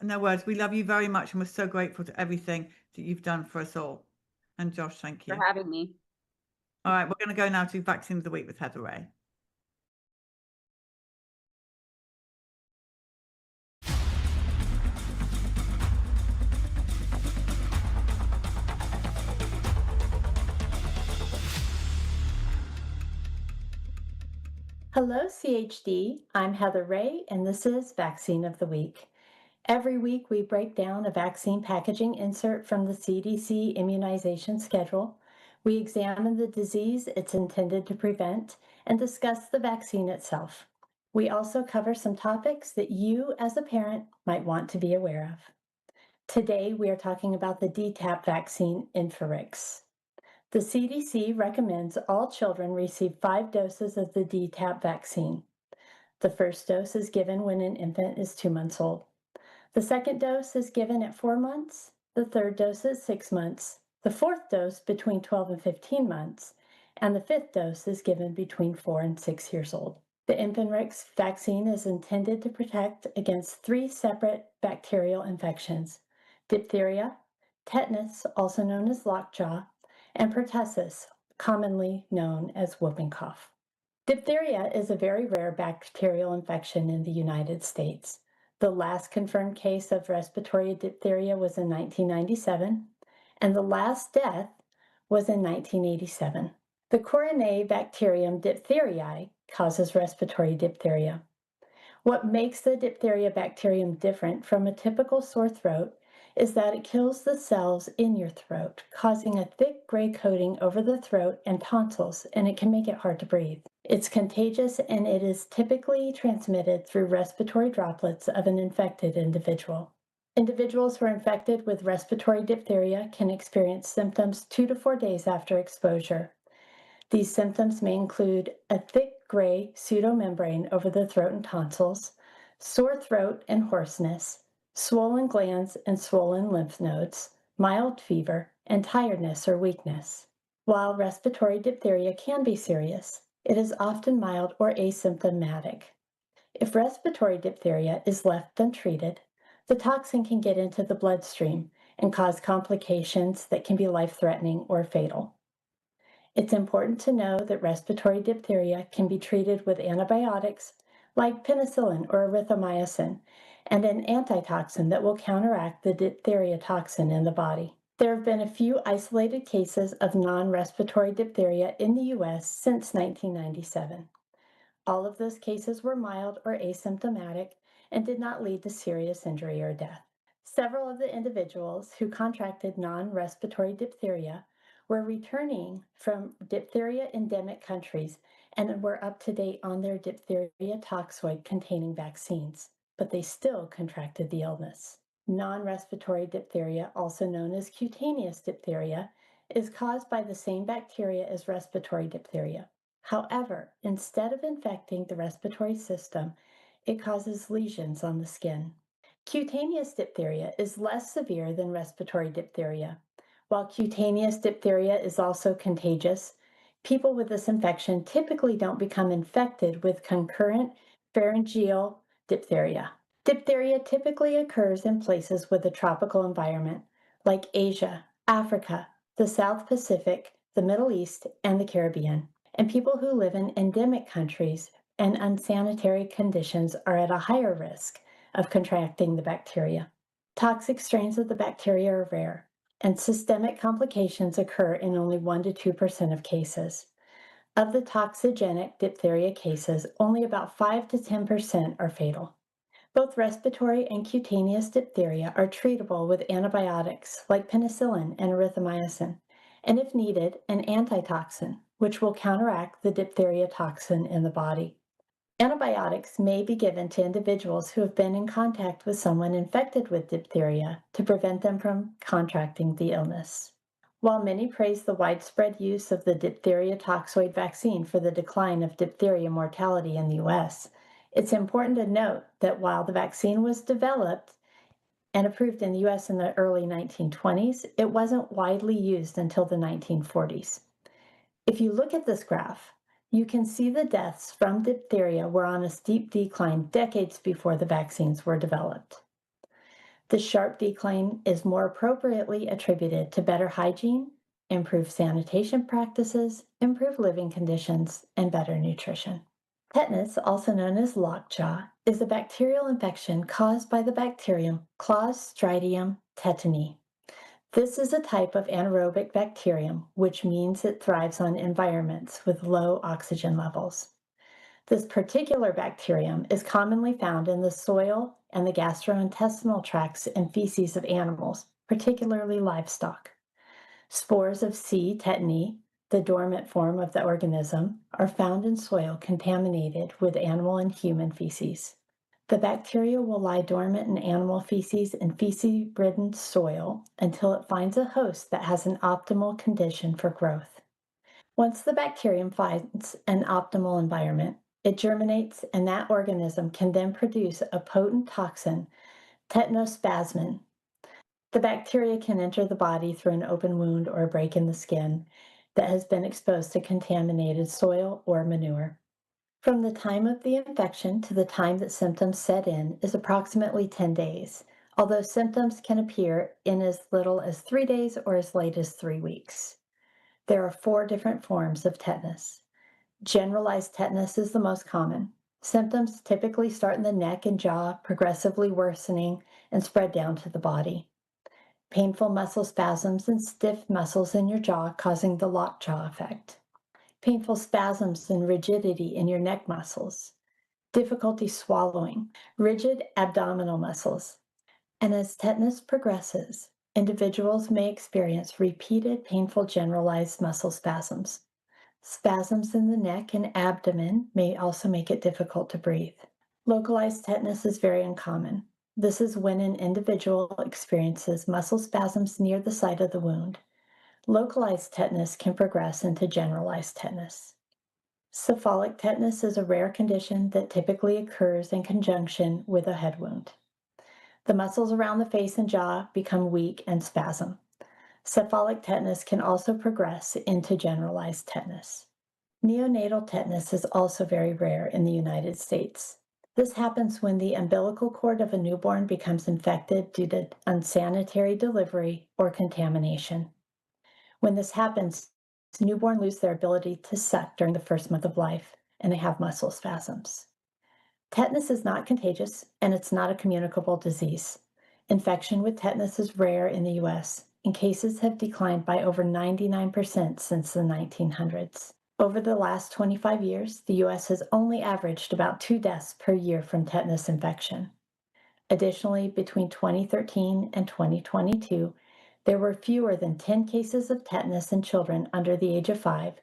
We love you very much, and we're so grateful to everything that you've done for us all. And Josh, thank you. For having me. All right, we're going to go now to Vaccine of the Week with Heather Ray. Hello, CHD. I'm Heather Ray, and this is Vaccine of the Week. Every week, we break down a vaccine packaging insert from the CDC immunization schedule. We examine the disease it's intended to prevent and discuss the vaccine itself. We also cover some topics that you, as a parent, might want to be aware of. Today, we are talking about the DTaP vaccine, Infanrix. The CDC recommends all children receive 5 doses of the DTaP vaccine. The first dose is given when an infant is 2 months old. The second dose is given at 4 months, the third dose is 6 months, the fourth dose between 12 and 15 months, and the fifth dose is given between 4 and 6 years old. The Infanrix vaccine is intended to protect against 3 separate bacterial infections: diphtheria, tetanus, also known as lockjaw, and pertussis, commonly known as whooping cough. Diphtheria is a very rare bacterial infection in the United States. The last confirmed case of respiratory diphtheria was in 1997, and the last death was in 1987. The coronae bacterium diphtheriae causes respiratory diphtheria. What makes the diphtheria bacterium different from a typical sore throat is that it kills the cells in your throat, causing a thick gray coating over the throat and tonsils, and it can make it hard to breathe. It's contagious, and it is typically transmitted through respiratory droplets of an infected individual. Individuals who are infected with respiratory diphtheria can experience symptoms 2 to 4 days after exposure. These symptoms may include a thick gray pseudomembrane over the throat and tonsils, sore throat and hoarseness, swollen glands and swollen lymph nodes, mild fever, and tiredness or weakness. While respiratory diphtheria can be serious, it is often mild or asymptomatic. If respiratory diphtheria is left untreated, the toxin can get into the bloodstream and cause complications that can be life-threatening or fatal. It's important to know that respiratory diphtheria can be treated with antibiotics like penicillin or erythromycin, and an antitoxin that will counteract the diphtheria toxin in the body. There have been a few isolated cases of non-respiratory diphtheria in the U.S. since 1997. All of those cases were mild or asymptomatic and did not lead to serious injury or death. Several of the individuals who contracted non-respiratory diphtheria were returning from diphtheria endemic countries and were up to date on their diphtheria toxoid containing vaccines, but they still contracted the illness. Non-respiratory diphtheria, also known as cutaneous diphtheria, is caused by the same bacteria as respiratory diphtheria. However, instead of infecting the respiratory system, it causes lesions on the skin. Cutaneous diphtheria is less severe than respiratory diphtheria. While cutaneous diphtheria is also contagious, people with this infection typically don't become infected with concurrent pharyngeal diphtheria. Diphtheria typically occurs in places with a tropical environment, like Asia, Africa, the South Pacific, the Middle East, and the Caribbean. And people who live in endemic countries and unsanitary conditions are at a higher risk of contracting the bacteria. Toxic strains of the bacteria are rare, and systemic complications occur in only 1 to 2% of cases. Of the toxigenic diphtheria cases, only about 5 to 10% are fatal. Both respiratory and cutaneous diphtheria are treatable with antibiotics like penicillin and erythromycin, and if needed, an antitoxin, which will counteract the diphtheria toxin in the body. Antibiotics may be given to individuals who have been in contact with someone infected with diphtheria to prevent them from contracting the illness. While many praise the widespread use of the diphtheria toxoid vaccine for the decline of diphtheria mortality in the U.S., it's important to note that while the vaccine was developed and approved in the U.S. in the early 1920s, it wasn't widely used until the 1940s. If you look at this graph, you can see the deaths from diphtheria were on a steep decline decades before the vaccines were developed. The sharp decline is more appropriately attributed to better hygiene, improve sanitation practices, improve living conditions, and better nutrition. Tetanus, also known as lockjaw, is a bacterial infection caused by the bacterium Clostridium tetani. This is a type of anaerobic bacterium, which means it thrives on environments with low oxygen levels. This particular bacterium is commonly found in the soil and the gastrointestinal tracts and feces of animals, particularly livestock. Spores of C. tetani, the dormant form of the organism, are found in soil contaminated with animal and human feces. The bacteria will lie dormant in animal feces and feces-ridden soil until it finds a host that has an optimal condition for growth. Once the bacterium finds an optimal environment, it germinates, and that organism can then produce a potent toxin, tetanospasmin. The bacteria can enter the body through an open wound or a break in the skin that has been exposed to contaminated soil or manure. From the time of the infection to the time that symptoms set in is approximately 10 days, although symptoms can appear in as little as 3 days or as late as 3 weeks. There are 4 different forms of tetanus. Generalized tetanus is the most common. Symptoms typically start in the neck and jaw, progressively worsening and spread down to the body. Painful muscle spasms and stiff muscles in your jaw causing the lockjaw effect. Painful spasms and rigidity in your neck muscles. Difficulty swallowing, rigid abdominal muscles. And as tetanus progresses, individuals may experience repeated painful generalized muscle spasms. Spasms in the neck and abdomen may also make it difficult to breathe. Localized tetanus is very uncommon. This is when an individual experiences muscle spasms near the site of the wound. Localized tetanus can progress into generalized tetanus. Cephalic tetanus is a rare condition that typically occurs in conjunction with a head wound. The muscles around the face and jaw become weak and spasm. Cephalic tetanus can also progress into generalized tetanus. Neonatal tetanus is also very rare in the United States. This happens when the umbilical cord of a newborn becomes infected due to unsanitary delivery or contamination. When this happens, newborns lose their ability to suck during the first month of life, and they have muscle spasms. Tetanus is not contagious, and it's not a communicable disease. Infection with tetanus is rare in the U.S., and cases have declined by over 99% since the 1900s. Over the last 25 years, the U.S. has only averaged about 2 deaths per year from tetanus infection. Additionally, between 2013 and 2022, there were fewer than 10 cases of tetanus in children under the age of 5,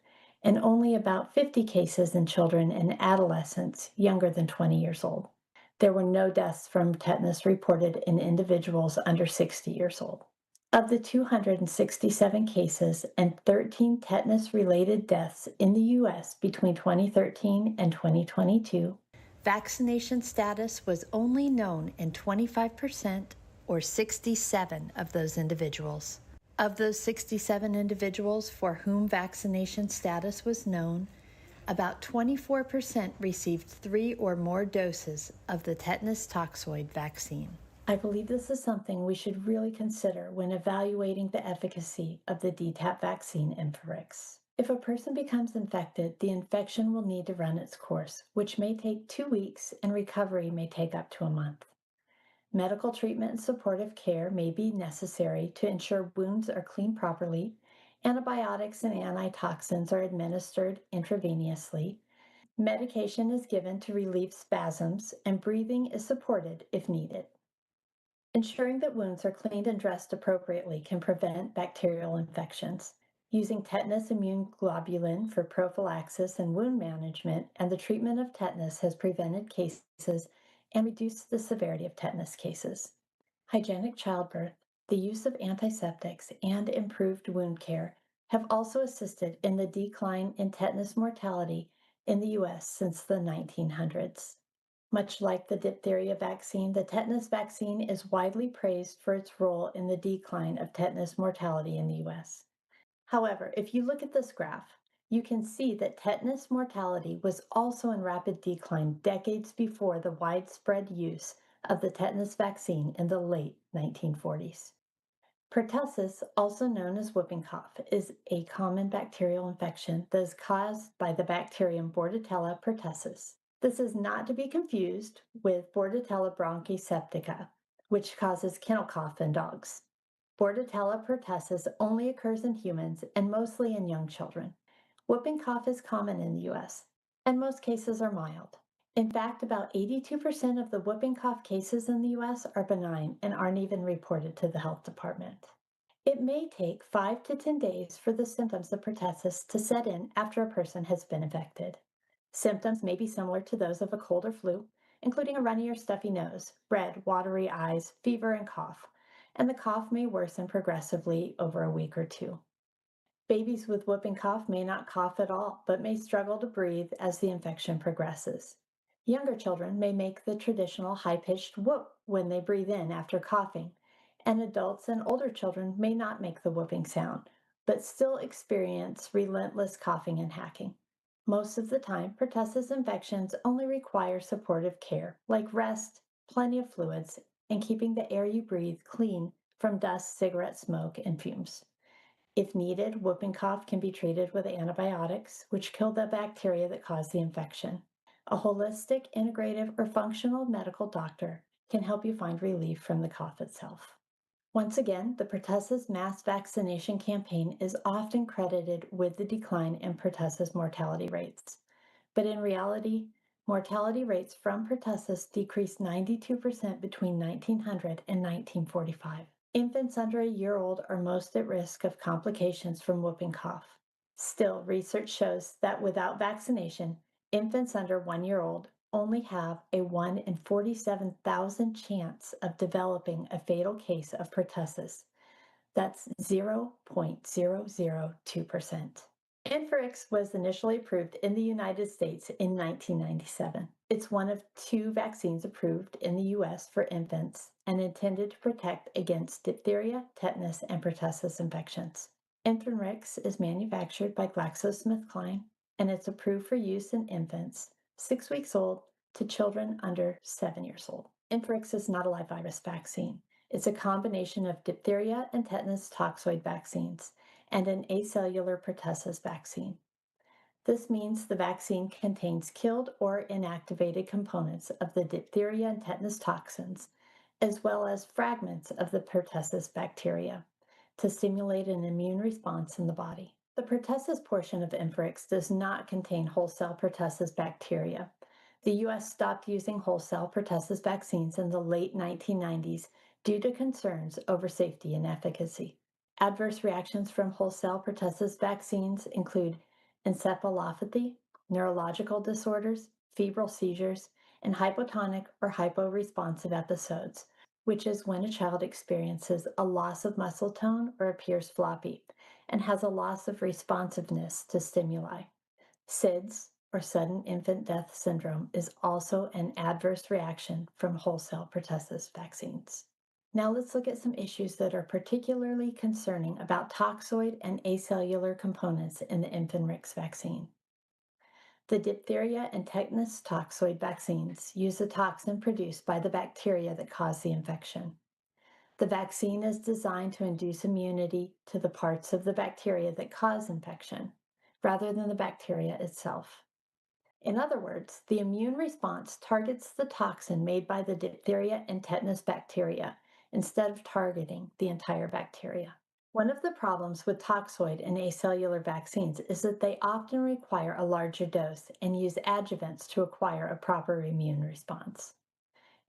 and only about 50 cases in children and adolescents younger than 20 years old. There were no deaths from tetanus reported in individuals under 60 years old. Of the 267 cases and 13 tetanus-related deaths in the U.S. between 2013 and 2022, vaccination status was only known in 25% or 67 of those individuals. Of those 67 individuals for whom vaccination status was known, about 24% received 3 or more doses of the tetanus toxoid vaccine. I believe this is something we should really consider when evaluating the efficacy of the DTaP vaccine Infanrix. If a person becomes infected, the infection will need to run its course, which may take 2 weeks, and recovery may take up to a month. Medical treatment and supportive care may be necessary to ensure wounds are cleaned properly, antibiotics and antitoxins are administered intravenously, medication is given to relieve spasms, and breathing is supported if needed. Ensuring that wounds are cleaned and dressed appropriately can prevent bacterial infections. Using tetanus immune globulin for prophylaxis and wound management and the treatment of tetanus has prevented cases and reduced the severity of tetanus cases. Hygienic childbirth, the use of antiseptics, and improved wound care have also assisted in the decline in tetanus mortality in the U.S. since the 1900s. Much like the diphtheria vaccine, the tetanus vaccine is widely praised for its role in the decline of tetanus mortality in the U.S. However, if you look at this graph, you can see that tetanus mortality was also in rapid decline decades before the widespread use of the tetanus vaccine in the late 1940s. Pertussis, also known as whooping cough, is a common bacterial infection that is caused by the bacterium Bordetella pertussis. This is not to be confused with Bordetella bronchoseptica, which causes kennel cough in dogs. Bordetella pertussis only occurs in humans and mostly in young children. Whooping cough is common in the U.S., and most cases are mild. In fact, about 82% of the whooping cough cases in the U.S. are benign and aren't even reported to the health department. It may take 5 to 10 days for the symptoms of pertussis to set in after a person has been infected. Symptoms may be similar to those of a cold or flu, including a runny or stuffy nose, red, watery eyes, fever, and cough, and the cough may worsen progressively over a week or two. Babies with whooping cough may not cough at all, but may struggle to breathe as the infection progresses. Younger children may make the traditional high-pitched whoop when they breathe in after coughing, and adults and older children may not make the whooping sound, but still experience relentless coughing and hacking. Most of the time, pertussis infections only require supportive care, like rest, plenty of fluids, and keeping the air you breathe clean from dust, cigarette smoke, and fumes. If needed, whooping cough can be treated with antibiotics, which kill the bacteria that cause the infection. A holistic, integrative, or functional medical doctor can help you find relief from the cough itself. Once again, the pertussis mass vaccination campaign is often credited with the decline in pertussis mortality rates. But in reality, mortality rates from pertussis decreased 92% between 1900 and 1945. Infants under a year old are most at risk of complications from whooping cough. Still, research shows that without vaccination, infants under 1 year old only have a 1 in 47,000 chance of developing a fatal case of pertussis. That's 0.002%. Infanrix was initially approved in the United States in 1997. It's one of 2 vaccines approved in the U.S. for infants and intended to protect against diphtheria, tetanus, and pertussis infections. Infanrix is manufactured by GlaxoSmithKline, and it's approved for use in infants 6 weeks old to children under 7 years old. Infanrix is not a live virus vaccine. It's a combination of diphtheria and tetanus toxoid vaccines and an acellular pertussis vaccine. This means the vaccine contains killed or inactivated components of the diphtheria and tetanus toxins, as well as fragments of the pertussis bacteria, to stimulate an immune response in the body. The pertussis portion of Infanrix does not contain whole cell pertussis bacteria. The U.S. stopped using whole cell pertussis vaccines in the late 1990s due to concerns over safety and efficacy. Adverse reactions from whole cell pertussis vaccines include encephalopathy, neurological disorders, febrile seizures, and hypotonic or hyporesponsive episodes, which is when a child experiences a loss of muscle tone or appears floppy and has a loss of responsiveness to stimuli. SIDS, or sudden infant death syndrome, is also an adverse reaction from whole cell pertussis vaccines. Now let's look at some issues that are particularly concerning about toxoid and acellular components in the Infanrix vaccine. The diphtheria and tetanus toxoid vaccines use a toxin produced by the bacteria that cause the infection. The vaccine is designed to induce immunity to the parts of the bacteria that cause infection, rather than the bacteria itself. In other words, the immune response targets the toxin made by the diphtheria and tetanus bacteria instead of targeting the entire bacteria. One of the problems with toxoid and acellular vaccines is that they often require a larger dose and use adjuvants to acquire a proper immune response.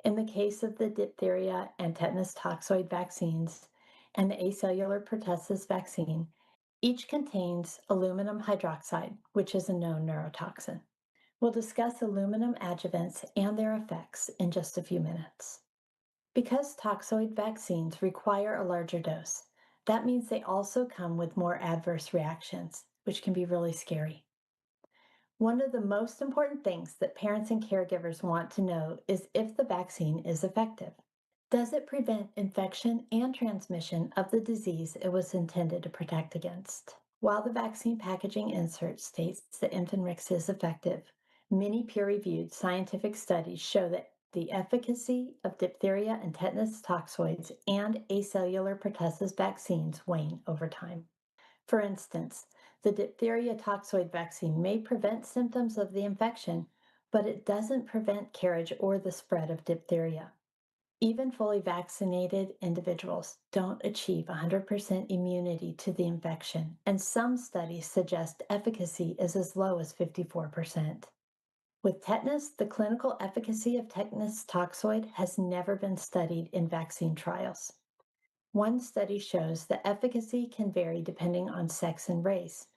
In the case of the diphtheria and tetanus toxoid vaccines and the acellular pertussis vaccine, each contains aluminum hydroxide, which is a known neurotoxin. We'll discuss aluminum adjuvants and their effects in just a few minutes. Because toxoid vaccines require a larger dose, that means they also come with more adverse reactions, which can be really scary. One of the most important things that parents and caregivers want to know is if the vaccine is effective. Does it prevent infection and transmission of the disease it was intended to protect against? While the vaccine packaging insert states that Infanrix is effective, many peer-reviewed scientific studies show that the efficacy of diphtheria and tetanus toxoids and acellular pertussis vaccines wane over time. For instance, the diphtheria toxoid vaccine may prevent symptoms of the infection, but it doesn't prevent carriage or the spread of diphtheria. Even fully vaccinated individuals don't achieve 100% immunity to the infection, and some studies suggest efficacy is as low as 54%. With tetanus, the clinical efficacy of tetanus toxoid has never been studied in vaccine trials. One study shows that efficacy can vary depending on sex and race,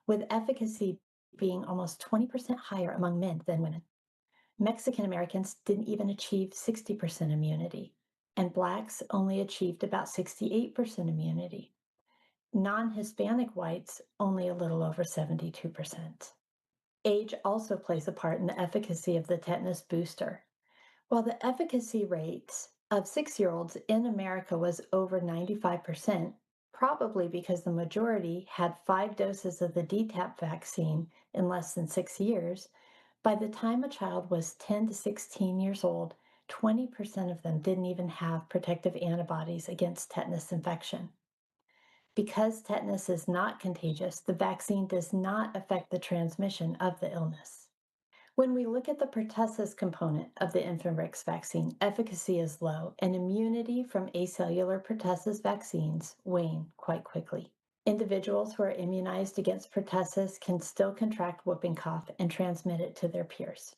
with efficacy being almost 20% higher among men than women. Mexican Americans didn't even achieve 60% immunity, and Blacks only achieved about 68% immunity. Non-Hispanic whites only a little over 72%. Age also plays a part in the efficacy of the tetanus booster. While the efficacy rates of 6-year-olds in America was over 95%, probably because the majority had 5 doses of the DTaP vaccine in less than 6 years, by the time a child was 10 to 16 years old, 20% of them didn't even have protective antibodies against tetanus infection. Because tetanus is not contagious, the vaccine does not affect the transmission of the illness. When we look at the pertussis component of the Infanrix vaccine, efficacy is low, and immunity from acellular pertussis vaccines wane quite quickly. Individuals who are immunized against pertussis can still contract whooping cough and transmit it to their peers.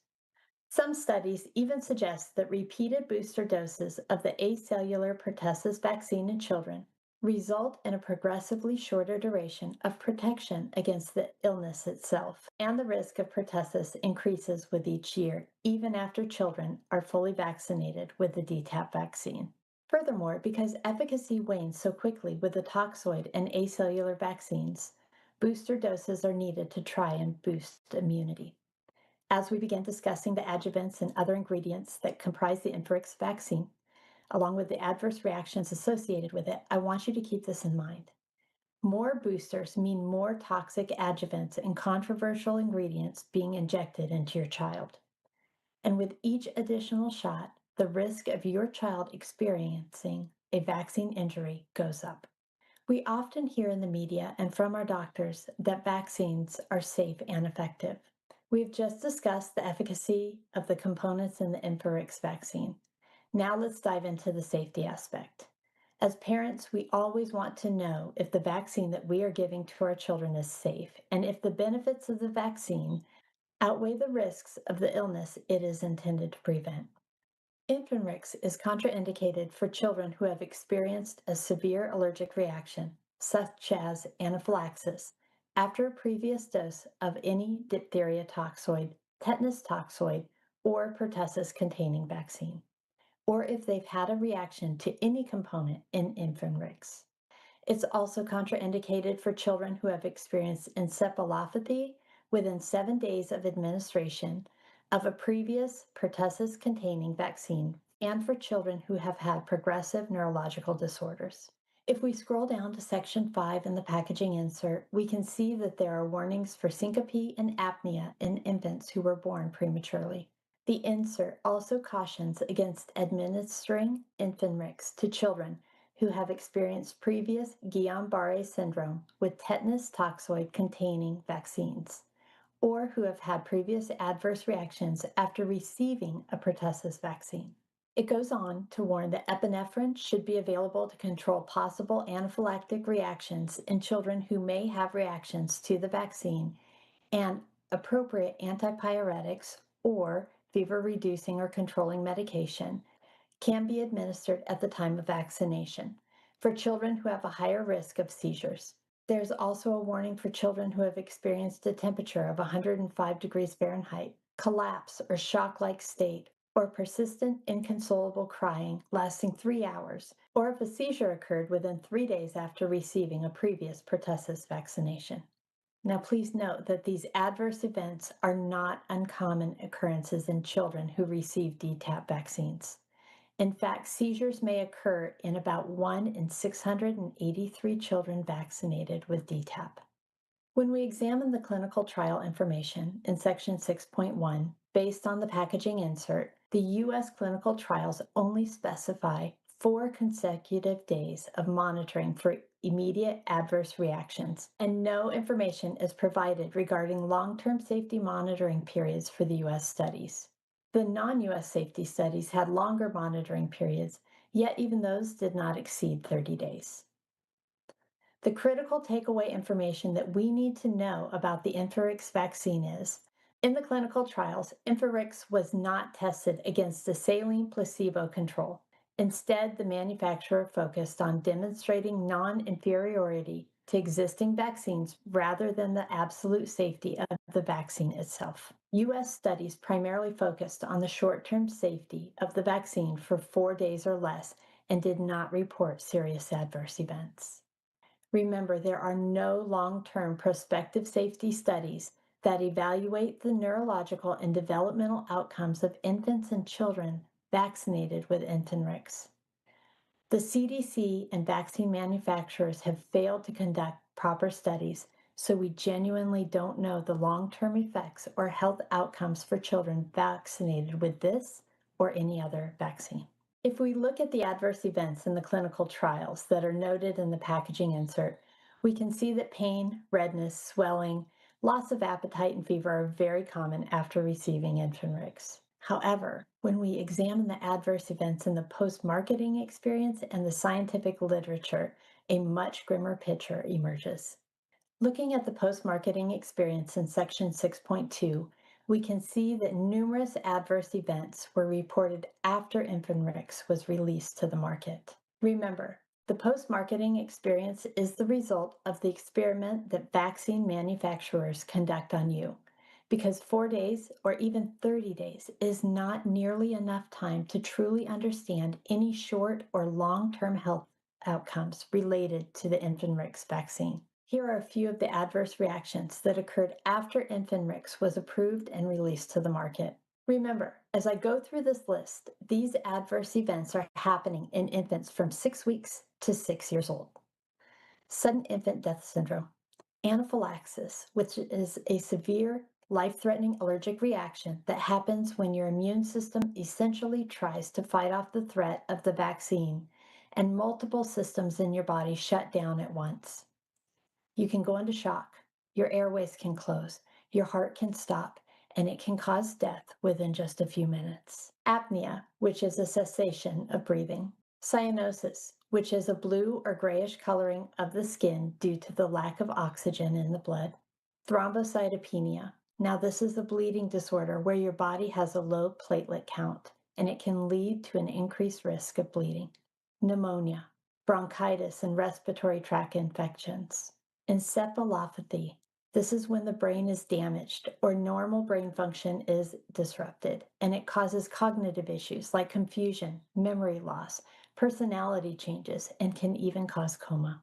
Some studies even suggest that repeated booster doses of the acellular pertussis vaccine in children result in a progressively shorter duration of protection against the illness itself, and the risk of pertussis increases with each year, even after children are fully vaccinated with the DTaP vaccine. Furthermore, because efficacy wanes so quickly with the toxoid and acellular vaccines, booster doses are needed to try and boost immunity. As we begin discussing the adjuvants and other ingredients that comprise the Infanrix vaccine, along with the adverse reactions associated with it, I want you to keep this in mind. More boosters mean more toxic adjuvants and controversial ingredients being injected into your child. And with each additional shot, the risk of your child experiencing a vaccine injury goes up. We often hear in the media and from our doctors that vaccines are safe and effective. We've just discussed the efficacy of the components in the Infanrix vaccine. Now let's dive into the safety aspect. As parents, we always want to know if the vaccine that we are giving to our children is safe and if the benefits of the vaccine outweigh the risks of the illness it is intended to prevent. Infanrix is contraindicated for children who have experienced a severe allergic reaction, such as anaphylaxis, after a previous dose of any diphtheria toxoid, tetanus toxoid, or pertussis-containing vaccine, or if they've had a reaction to any component in Infanrix. It's also contraindicated for children who have experienced encephalopathy within 7 days of administration of a previous pertussis-containing vaccine, and for children who have had progressive neurological disorders. If we scroll down to section 5 in the packaging insert, we can see that there are warnings for syncope and apnea in infants who were born prematurely. The insert also cautions against administering Infanrix to children who have experienced previous Guillain-Barré syndrome with tetanus toxoid containing vaccines, or who have had previous adverse reactions after receiving a pertussis vaccine. It goes on to warn that epinephrine should be available to control possible anaphylactic reactions in children who may have reactions to the vaccine, and appropriate antipyretics or fever-reducing or controlling medication can be administered at the time of vaccination for children who have a higher risk of seizures. There's also a warning for children who have experienced a temperature of 105 degrees Fahrenheit, collapse or shock-like state, or persistent inconsolable crying lasting 3 hours, or if a seizure occurred within 3 days after receiving a previous pertussis vaccination. Now, please note that these adverse events are not uncommon occurrences in children who receive DTaP vaccines. In fact, seizures may occur in about 1 in 683 children vaccinated with DTaP. When we examine the clinical trial information in section 6.1, Based on the packaging insert, the U.S. clinical trials only specify 4 consecutive days of monitoring for immediate adverse reactions, and no information is provided regarding long-term safety monitoring periods for the U.S. studies. The non-U.S. safety studies had longer monitoring periods, yet even those did not exceed 30 days. The critical takeaway information that we need to know about the Infanrix vaccine is, in the clinical trials, Infanrix was not tested against a saline placebo control. Instead, the manufacturer focused on demonstrating non-inferiority to existing vaccines rather than the absolute safety of the vaccine itself. U.S. studies primarily focused on the short-term safety of the vaccine for 4 days or less and did not report serious adverse events. Remember, there are no long-term prospective safety studies that evaluate the neurological and developmental outcomes of infants and children vaccinated with Infanrix. The CDC and vaccine manufacturers have failed to conduct proper studies, so we genuinely don't know the long-term effects or health outcomes for children vaccinated with this or any other vaccine. If we look at the adverse events in the clinical trials that are noted in the packaging insert, we can see that pain, redness, swelling, loss of appetite, and fever are very common after receiving Infanrix. However, when we examine the adverse events in the post-marketing experience and the scientific literature, a much grimmer picture emerges. Looking at the post-marketing experience in section 6.2, we can see that numerous adverse events were reported after Infanrix was released to the market. Remember, the post-marketing experience is the result of the experiment that vaccine manufacturers conduct on you, because 4 days or even 30 days is not nearly enough time to truly understand any short or long-term health outcomes related to the Infanrix vaccine. Here are a few of the adverse reactions that occurred after Infanrix was approved and released to the market. Remember, as I go through this list, these adverse events are happening in infants from 6 weeks to 6 years old. Sudden infant death syndrome, anaphylaxis, which is a severe life-threatening allergic reaction that happens when your immune system essentially tries to fight off the threat of the vaccine and multiple systems in your body shut down at once. You can go into shock, your airways can close, your heart can stop, and it can cause death within just a few minutes. Apnea, which is a cessation of breathing. Cyanosis, which is a blue or grayish coloring of the skin due to the lack of oxygen in the blood. Thrombocytopenia. Now, this is a bleeding disorder where your body has a low platelet count, and it can lead to an increased risk of bleeding. Pneumonia, bronchitis, and respiratory tract infections. Encephalopathy. This is when the brain is damaged or normal brain function is disrupted, and it causes cognitive issues like confusion, memory loss, personality changes, and can even cause coma.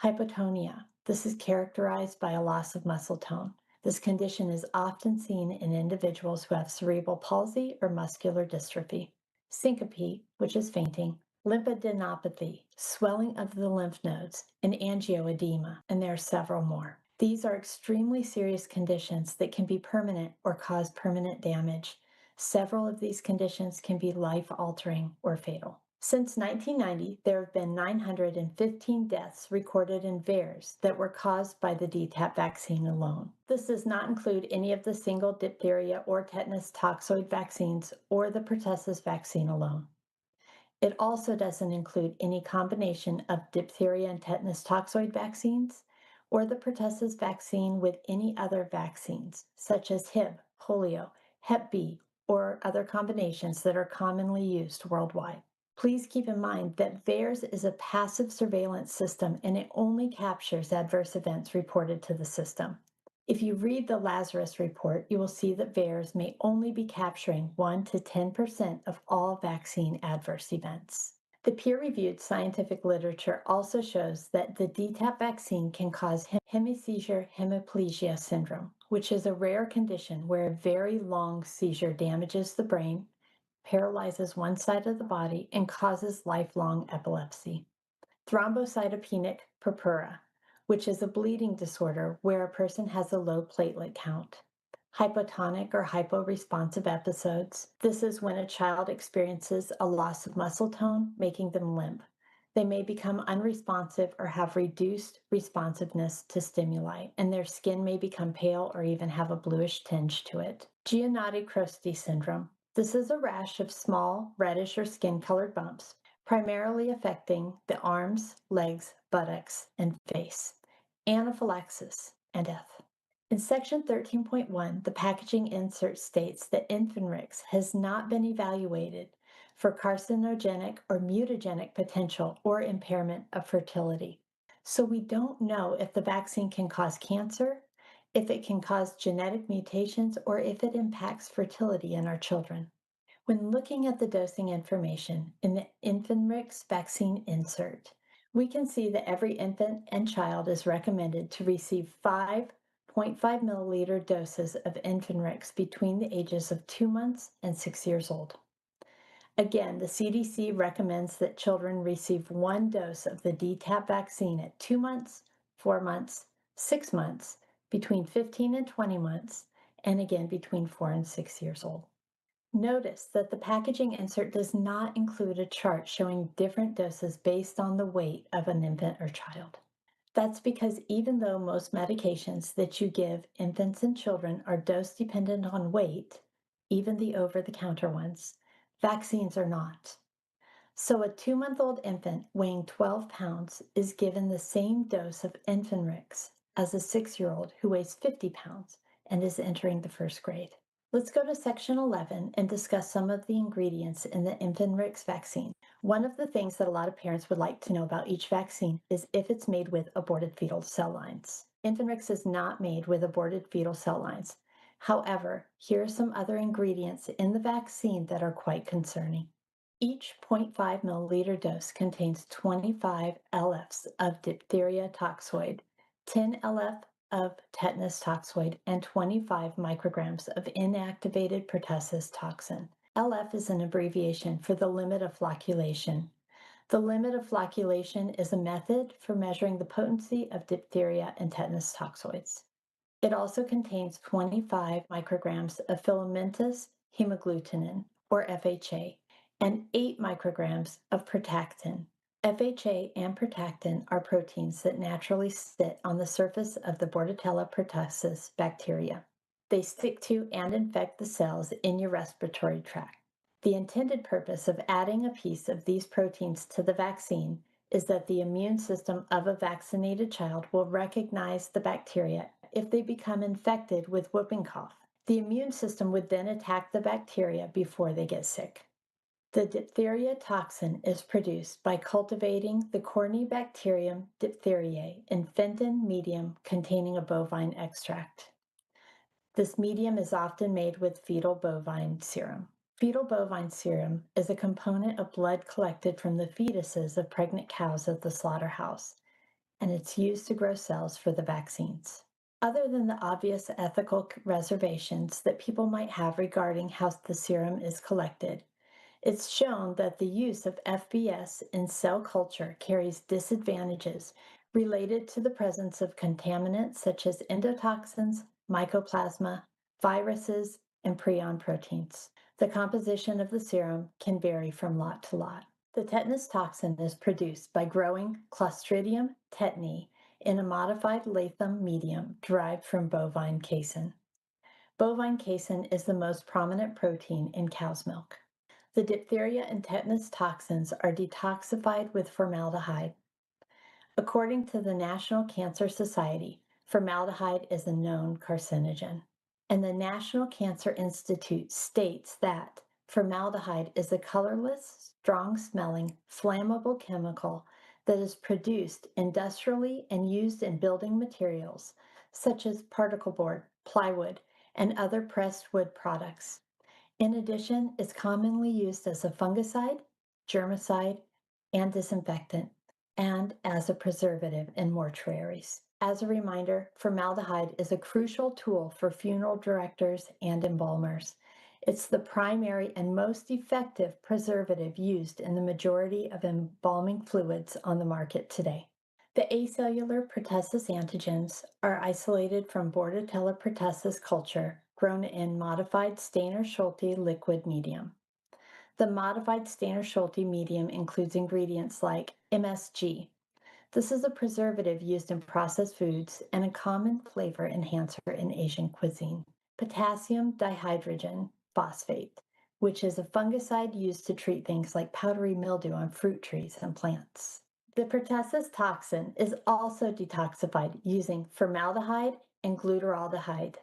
Hypotonia. This is characterized by a loss of muscle tone. This condition is often seen in individuals who have cerebral palsy or muscular dystrophy. Syncope, which is fainting. Lymphadenopathy, swelling of the lymph nodes, and angioedema, and there are several more. These are extremely serious conditions that can be permanent or cause permanent damage. Several of these conditions can be life-altering or fatal. Since 1990, there have been 915 deaths recorded in VAERS that were caused by the DTaP vaccine alone. This does not include any of the single diphtheria or tetanus toxoid vaccines or the pertussis vaccine alone. It also doesn't include any combination of diphtheria and tetanus toxoid vaccines or the pertussis vaccine with any other vaccines, such as Hib, polio, Hep B, or other combinations that are commonly used worldwide. Please keep in mind that VAERS is a passive surveillance system and it only captures adverse events reported to the system. If you read the Lazarus report, you will see that VAERS may only be capturing 1 to 10% of all vaccine adverse events. The peer-reviewed scientific literature also shows that the DTaP vaccine can cause hemiseizure hemiplegia syndrome, which is a rare condition where a very long seizure damages the brain, paralyzes one side of the body, and causes lifelong epilepsy. Thrombocytopenic purpura, which is a bleeding disorder where a person has a low platelet count. hypotonic or hyporesponsive episodes. This is when a child experiences a loss of muscle tone, making them limp. They may become unresponsive or have reduced responsiveness to stimuli, and their skin may become pale or even have a bluish tinge to it. Giannotti-Crosti syndrome. This is a rash of small, reddish or skin-colored bumps, primarily affecting the arms, legs, buttocks, and face. Anaphylaxis and death. In Section 13.1, the packaging insert states that Infanrix has not been evaluated for carcinogenic or mutagenic potential or impairment of fertility. So we don't know if the vaccine can cause cancer, if it can cause genetic mutations, or if it impacts fertility in our children. When looking at the dosing information in the Infanrix vaccine insert, we can see that every infant and child is recommended to receive 5.5 milliliter doses of Infanrix between the ages of 2 months and 6 years old. Again, the CDC recommends that children receive 1 dose of the DTaP vaccine at 2 months, 4 months, 6 months, between 15 and 20 months, and again between 4 and 6 years old. Notice that the packaging insert does not include a chart showing different doses based on the weight of an infant or child. That's because even though most medications that you give infants and children are dose dependent on weight, even the over-the-counter ones, vaccines are not. So a 2-month-old infant weighing 12 pounds is given the same dose of Infanrix as a 6-year-old who weighs 50 pounds and is entering the 1st grade. Let's go to Section 11 and discuss some of the ingredients in the Infanrix vaccine. One of the things that a lot of parents would like to know about each vaccine is if it's made with aborted fetal cell lines. Infanrix is not made with aborted fetal cell lines. However, here are some other ingredients in the vaccine that are quite concerning. Each 0.5 milliliter dose contains 25 LFs of diphtheria toxoid, 10 LF of tetanus toxoid, and 25 micrograms of inactivated pertussis toxin. LF is an abbreviation for the limit of flocculation. The limit of flocculation is a method for measuring the potency of diphtheria and tetanus toxoids. It also contains 25 micrograms of filamentous hemagglutinin, or FHA, and 8 micrograms of protactin. FHA and protactin are proteins that naturally sit on the surface of the Bordetella pertussis bacteria. They stick to and infect the cells in your respiratory tract. The intended purpose of adding a piece of these proteins to the vaccine is that the immune system of a vaccinated child will recognize the bacteria if they become infected with whooping cough. The immune system would then attack the bacteria before they get sick. The diphtheria toxin is produced by cultivating the Corynebacterium diphtheriae in Fenton medium containing a bovine extract. This medium is often made with fetal bovine serum. Fetal bovine serum is a component of blood collected from the fetuses of pregnant cows at the slaughterhouse, and it's used to grow cells for the vaccines. Other than the obvious ethical reservations that people might have regarding how the serum is collected, it's shown that the use of FBS in cell culture carries disadvantages related to the presence of contaminants such as endotoxins, mycoplasma, viruses, and prion proteins. The composition of the serum can vary from lot to lot. The tetanus toxin is produced by growing Clostridium tetani in a modified Latham medium derived from bovine casein. Bovine casein is the most prominent protein in cow's milk. The diphtheria and tetanus toxins are detoxified with formaldehyde. According to the National Cancer Society, formaldehyde is a known carcinogen. And the National Cancer Institute states that formaldehyde is a colorless, strong-smelling, flammable chemical that is produced industrially and used in building materials such as particle board, plywood, and other pressed wood products. In addition, it's commonly used as a fungicide, germicide, and disinfectant, and as a preservative in mortuaries. As a reminder, formaldehyde is a crucial tool for funeral directors and embalmers. It's the primary and most effective preservative used in the majority of embalming fluids on the market today. The acellular pertussis antigens are isolated from Bordetella pertussis culture grown in modified Stainer-Schulte liquid medium. The modified Stainer-Schulte medium includes ingredients like MSG. This is a preservative used in processed foods and a common flavor enhancer in Asian cuisine. Potassium dihydrogen phosphate, which is a fungicide used to treat things like powdery mildew on fruit trees and plants. The pertussis toxin is also detoxified using formaldehyde and glutaraldehyde.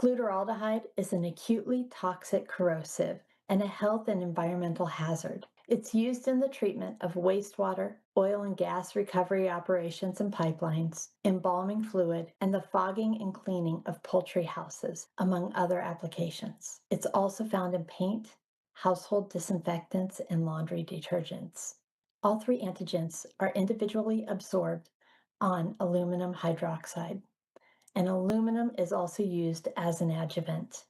Glutaraldehyde is an acutely toxic corrosive and a health and environmental hazard. It's used in the treatment of wastewater, oil and gas recovery operations and pipelines, embalming fluid, and the fogging and cleaning of poultry houses, among other applications. It's also found in paint, household disinfectants, and laundry detergents. All three antigens are individually absorbed on aluminum hydroxide, and aluminum is also used as an adjuvant.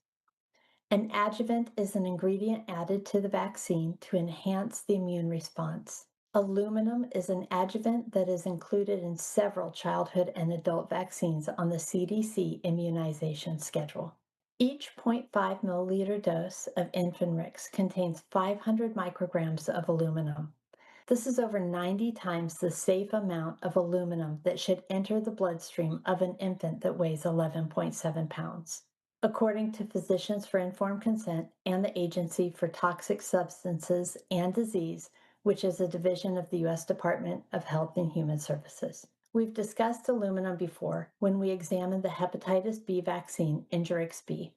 An adjuvant is an ingredient added to the vaccine to enhance the immune response. Aluminum is an adjuvant that is included in several childhood and adult vaccines on the CDC immunization schedule. Each 0.5 milliliter dose of Infanrix contains 500 micrograms of aluminum. This is over 90 times the safe amount of aluminum that should enter the bloodstream of an infant that weighs 11.7 pounds. According to Physicians for Informed Consent and the Agency for Toxic Substances and Disease, which is a division of the U.S. Department of Health and Human Services. We've discussed aluminum before when we examined the hepatitis B vaccine, Infanrix B.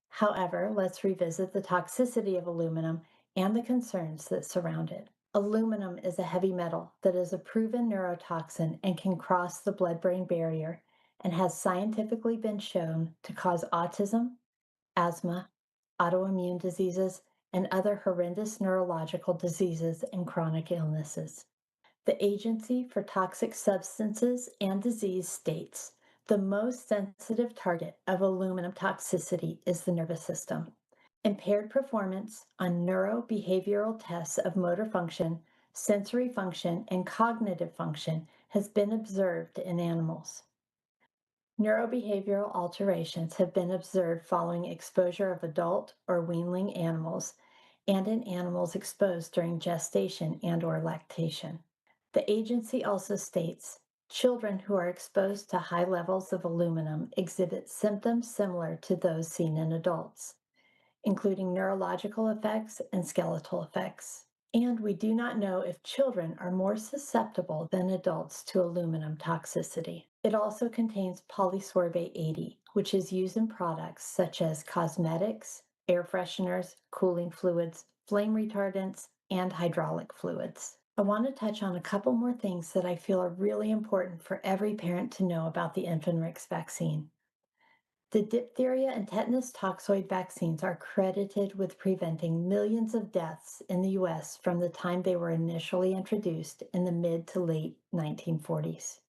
However, let's revisit the toxicity of aluminum and the concerns that surround it. Aluminum is a heavy metal that is a proven neurotoxin and can cross the blood-brain barrier and has scientifically been shown to cause autism, asthma, autoimmune diseases, and other horrendous neurological diseases and chronic illnesses. The Agency for Toxic Substances and Disease states the most sensitive target of aluminum toxicity is the nervous system. Impaired performance on neurobehavioral tests of motor function, sensory function, and cognitive function has been observed in animals. Neurobehavioral alterations have been observed following exposure of adult or weanling animals and in animals exposed during gestation and/or lactation. The agency also states children who are exposed to high levels of aluminum exhibit symptoms similar to those seen in adults, including neurological effects and skeletal effects. And we do not know if children are more susceptible than adults to aluminum toxicity. It also contains polysorbate 80, which is used in products such as cosmetics, air fresheners, cooling fluids, flame retardants, and hydraulic fluids. I want to touch on a couple more things that I feel are really important for every parent to know about the Infanrix vaccine. The diphtheria and tetanus toxoid vaccines are credited with preventing millions of deaths in the U.S. from the time they were initially introduced in the mid to late 1940s.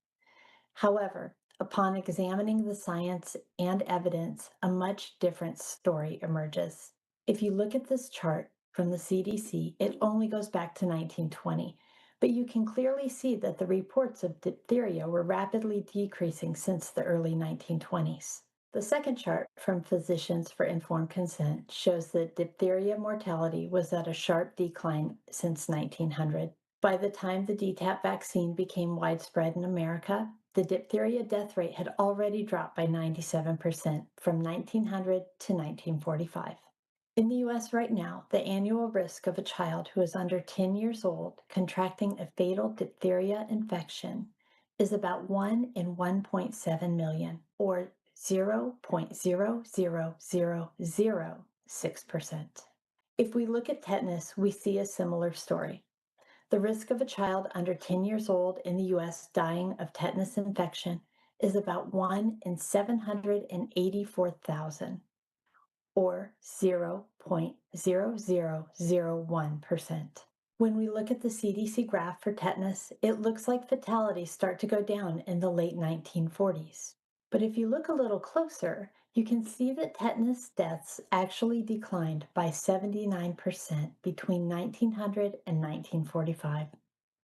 However, upon examining the science and evidence, a much different story emerges. If you look at this chart from the CDC, it only goes back to 1920, but you can clearly see that the reports of diphtheria were rapidly decreasing since the early 1920s. The second chart from Physicians for Informed Consent shows that diphtheria mortality was at a sharp decline since 1900. By the time the DTaP vaccine became widespread in America, the diphtheria death rate had already dropped by 97% from 1900 to 1945. In the U.S. right now, the annual risk of a child who is under 10 years old contracting a fatal diphtheria infection is about 1 in 1.7 million, or 0.00006%. If we look at tetanus, we see a similar story. The risk of a child under 10 years old in the U.S. dying of tetanus infection is about 1 in 784,000, or 0.0001%. When we look at the CDC graph for tetanus, it looks like fatalities start to go down in the late 1940s. But if you look a little closer, you can see that tetanus deaths actually declined by 79% between 1900 and 1945.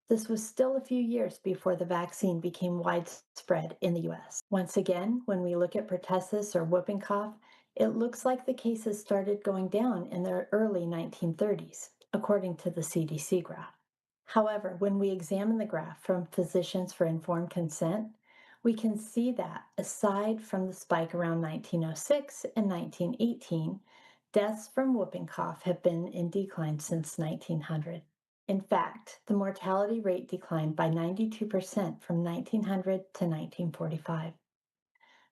This was still a few years before the vaccine became widespread in the U.S. Once again, when we look at pertussis or whooping cough, It looks like the cases started going down in the early 1930s, according to the CDC graph. However, when we examine the graph from Physicians for Informed Consent, we can see that, aside from the spike around 1906 and 1918, deaths from whooping cough have been in decline since 1900. In fact, the mortality rate declined by 92% from 1900 to 1945.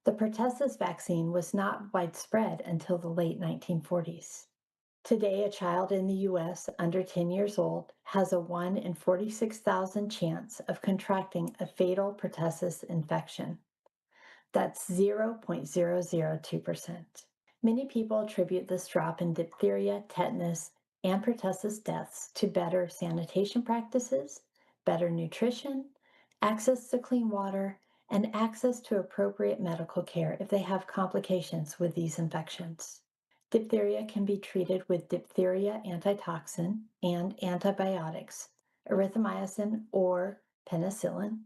The pertussis vaccine was not widespread until the late 1940s. Today, a child in the U.S. under 10 years old has a 1 in 46,000 chance of contracting a fatal pertussis infection. That's 0.002%. Many people attribute this drop in diphtheria, tetanus, and pertussis deaths to better sanitation practices, better nutrition, access to clean water, and access to appropriate medical care if they have complications with these infections. Diphtheria can be treated with diphtheria antitoxin and antibiotics, erythromycin or penicillin.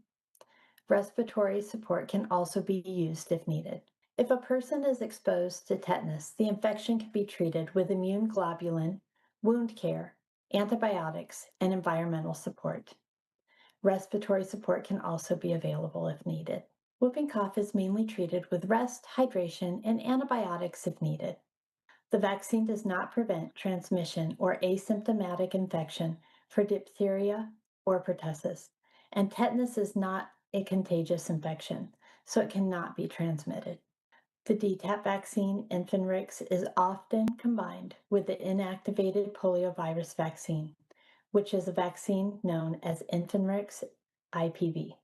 Respiratory support can also be used if needed. If a person is exposed to tetanus, the infection can be treated with immune globulin, wound care, antibiotics, and environmental support. Respiratory support can also be available if needed. Whooping cough is mainly treated with rest, hydration, and antibiotics if needed. The vaccine does not prevent transmission or asymptomatic infection for diphtheria or pertussis, and tetanus is not a contagious infection, so it cannot be transmitted. The DTaP vaccine, Infanrix, is often combined with the inactivated poliovirus vaccine, which is a vaccine known as Infanrix IPV.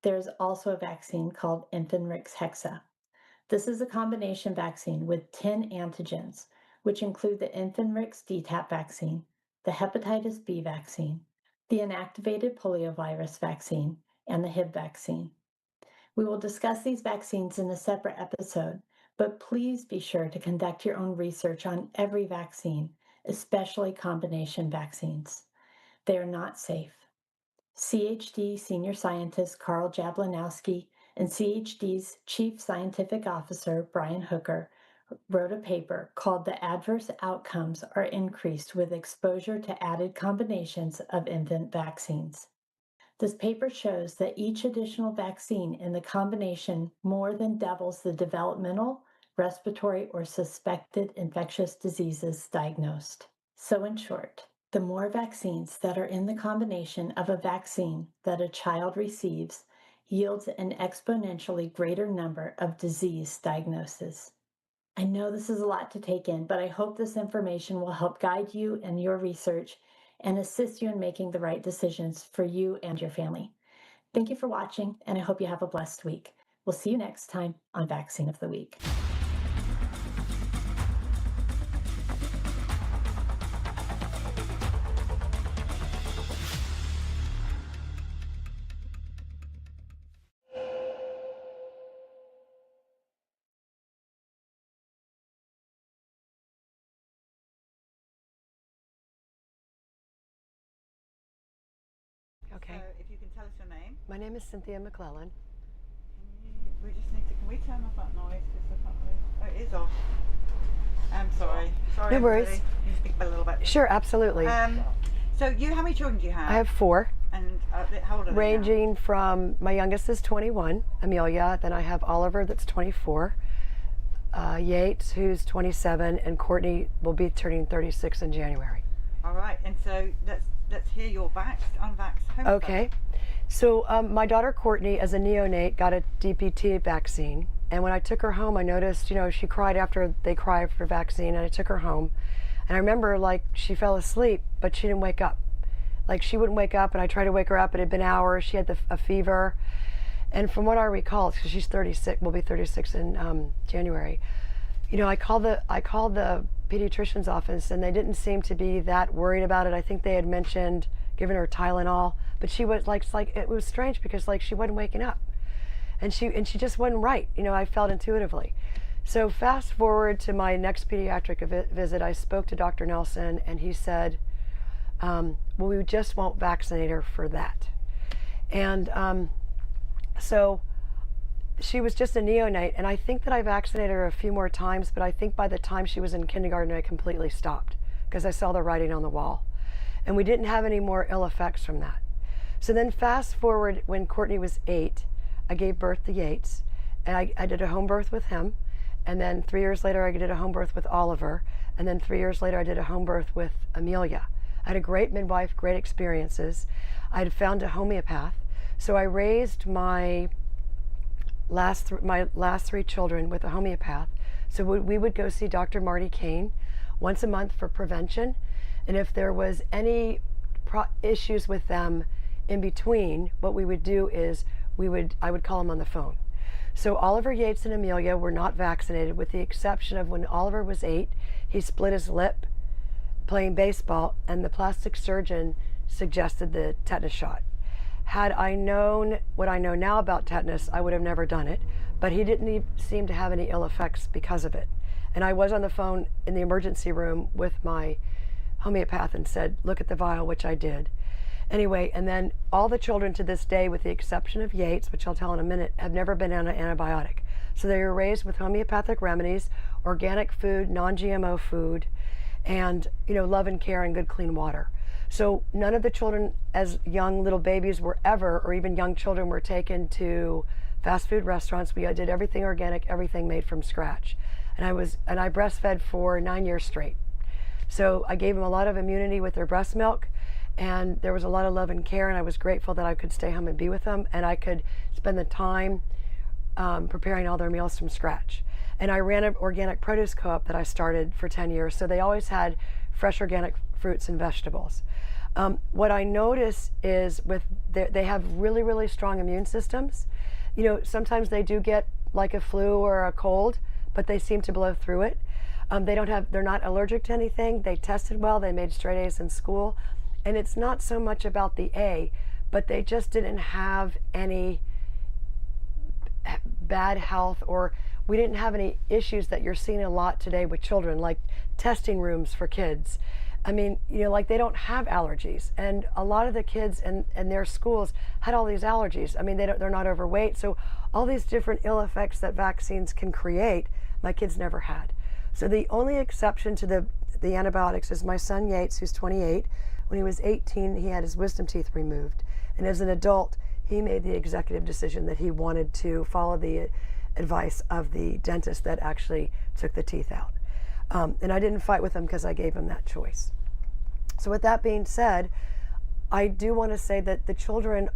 There is also a vaccine called Infanrix Hexa. This is a combination vaccine with 10 antigens, which include the Infanrix DTaP vaccine, the hepatitis B vaccine, the inactivated poliovirus vaccine, and the Hib vaccine. We will discuss these vaccines in a separate episode, but please be sure to conduct your own research on every vaccine, especially combination vaccines. They are not safe. CHD senior scientist Carl Jablanowski and CHD's chief scientific officer Brian Hooker wrote a paper called "The Adverse Outcomes Are Increased with Exposure to Added Combinations of Infant Vaccines." This paper shows that each additional vaccine in the combination more than doubles the developmental, respiratory, or suspected infectious diseases diagnosed. So in short, the more vaccines that are in the combination of a vaccine that a child receives yields an exponentially greater number of disease diagnoses. I know this is a lot to take in, but I hope this information will help guide you in your research and assist you in making the right decisions for you and your family. Thank you for watching, and I hope you have a blessed week. We'll see you next time on Vaccine of the Week. Okay. So if you can tell us your name. My name is Cynthia McClellan. We just need to, can we turn off that noise? Because I can't really, oh, it is off. I'm sorry. Sorry, No worries. everybody. Can you speak a little bit? Sure, absolutely. So how many children do you have? I have 4. And how old are they now? Ranging from, my youngest is 21, Amelia, then I have Oliver that's 24, Yates who's 27, and Courtney will be turning 36 in January. All right, and so let's hear your unvaxxed home. Okay, so my daughter Courtney, as a neonate, got a DTaP vaccine, and when I took her home, I noticed, she cried after they cry for vaccine, and I took her home, and I remember she fell asleep, but she didn't wake up. She wouldn't wake up, and I tried to wake her up. It had been hours. She had a fever, and from what I recall, because she's 36, will be 36 in January. I called the pediatrician's office, and they didn't seem to be that worried about it. I think they had mentioned giving her Tylenol, but she was it was strange because she wasn't waking up, and she just wasn't right. I felt intuitively. So fast forward to my next pediatric visit, I spoke to Dr. Nelson, and he said, well, we just won't vaccinate her for that. And so she was just a neonate, and I think that I vaccinated her a few more times, but I think by the time she was in kindergarten, I completely stopped because I saw the writing on the wall. And we didn't have any more ill effects from that. So then fast forward, when Courtney was 8, I gave birth to Yates, and I did a home birth with him. And then 3 years later, I did a home birth with Oliver. And then 3 years later, I did a home birth with Amelia. I had a great midwife, great experiences. I had found a homeopath. So I raised my last 3 children with a homeopath. So we would go see Dr. Marty Kane once a month for prevention. And if there was any issues with them in between, what we would do is I would call them on the phone. So Oliver Yates and Amelia were not vaccinated, with the exception of when Oliver was 8, he split his lip playing baseball, and the plastic surgeon suggested the tetanus shot. Had I known what I know now about tetanus, I would have never done it, but he didn't seem to have any ill effects because of it. And I was on the phone in the emergency room with my homeopath and said, look at the vial, which I did. Anyway, and then all the children to this day, with the exception of Yates, which I'll tell in a minute, have never been on an antibiotic. So they were raised with homeopathic remedies, organic food, non-GMO food, and love and care and good clean water. So none of the children as young little babies were ever, or even young children, were taken to fast food restaurants. We did everything organic, everything made from scratch. And I breastfed for 9 years straight. So I gave them a lot of immunity with their breast milk, and there was a lot of love and care, and I was grateful that I could stay home and be with them, and I could spend the time preparing all their meals from scratch. And I ran an organic produce co-op that I started for 10 years, so they always had fresh organic fruits and vegetables. What I notice is they have really, really strong immune systems. Sometimes they do get like a flu or a cold, but they seem to blow through it. They're not allergic to anything. They tested well, they made straight A's in school. And it's not so much about the A, but they just didn't have any bad health, or we didn't have any issues that you're seeing a lot today with children, like testing rooms for kids. I mean, like they don't have allergies. And a lot of the kids in their schools had all these allergies. I mean, they're not overweight. So all these different ill effects that vaccines can create, my kids never had. So the only exception to the antibiotics is my son Yates, who's 28. When he was 18, he had his wisdom teeth removed. And as an adult, he made the executive decision that he wanted to follow the advice of the dentist that actually took the teeth out. And I didn't fight with him because I gave him that choice. So with that being said, I do want to say that the children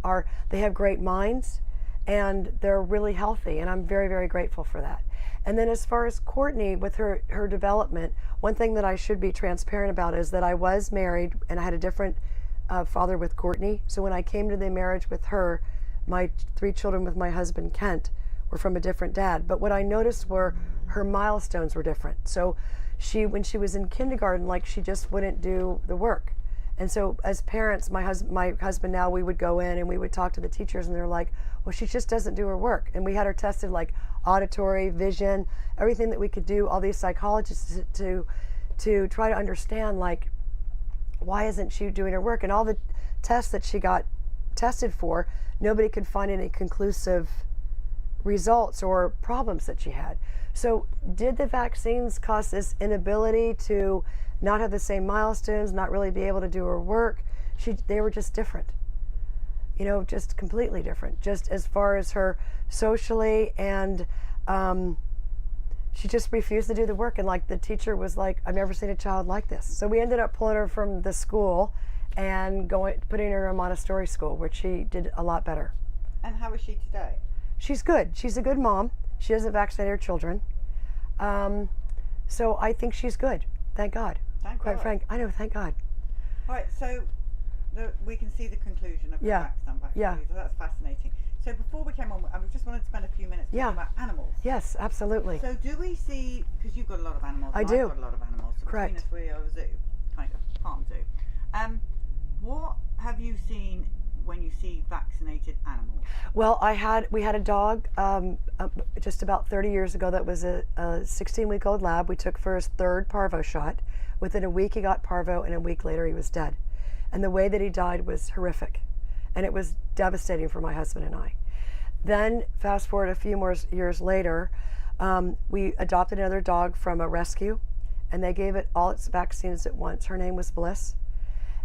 they have great minds, and they're really healthy, and I'm very, very grateful for that. And then as far as Courtney, with her development, one thing that I should be transparent about is that I was married and I had a different father with Courtney. So when I came to the marriage with her, my 3 children with my husband Kent were from a different dad. But what I noticed were her milestones were different. So when she was in kindergarten, she just wouldn't do the work. And so as parents, my husband now, we would go in and we would talk to the teachers, and they're like, well, she just doesn't do her work. And we had her tested like auditory, vision, everything that we could do, all these psychologists to try to understand, why isn't she doing her work? And all the tests that she got tested for, nobody could find any conclusive results or problems that she had. So did the vaccines cause this inability to not have the same milestones, not really be able to do her work? They were just different, just completely different, just as far as her socially, and she just refused to do the work. And the teacher was like, I've never seen a child like this. So we ended up pulling her from the school and putting her in a Montessori school, where she did a lot better. And how is she today? She's good. She's a good mom. She doesn't vaccinate her children. So I think she's good. Thank God. Quite frank, I know, thank God. All right, so we can see the conclusion of the vaccine. Yeah. So that's fascinating. So before we came on, I just wanted to spend a few minutes talking about animals. Yes, absolutely. So do we see, because you've got a lot of animals, I do. I've got a lot of animals. So correct. Between us, we are a zoo, kind of, farm zoo. What have you seen when you see vaccinated animals? Well, we had a dog just about 30 years ago that was a 16-week-old lab. We took for his 3rd parvo shot. Within a week he got parvo, and a week later he was dead. And the way that he died was horrific. And it was devastating for my husband and I. Then fast forward a few more years later, we adopted another dog from a rescue, and they gave it all its vaccines at once. Her name was Bliss.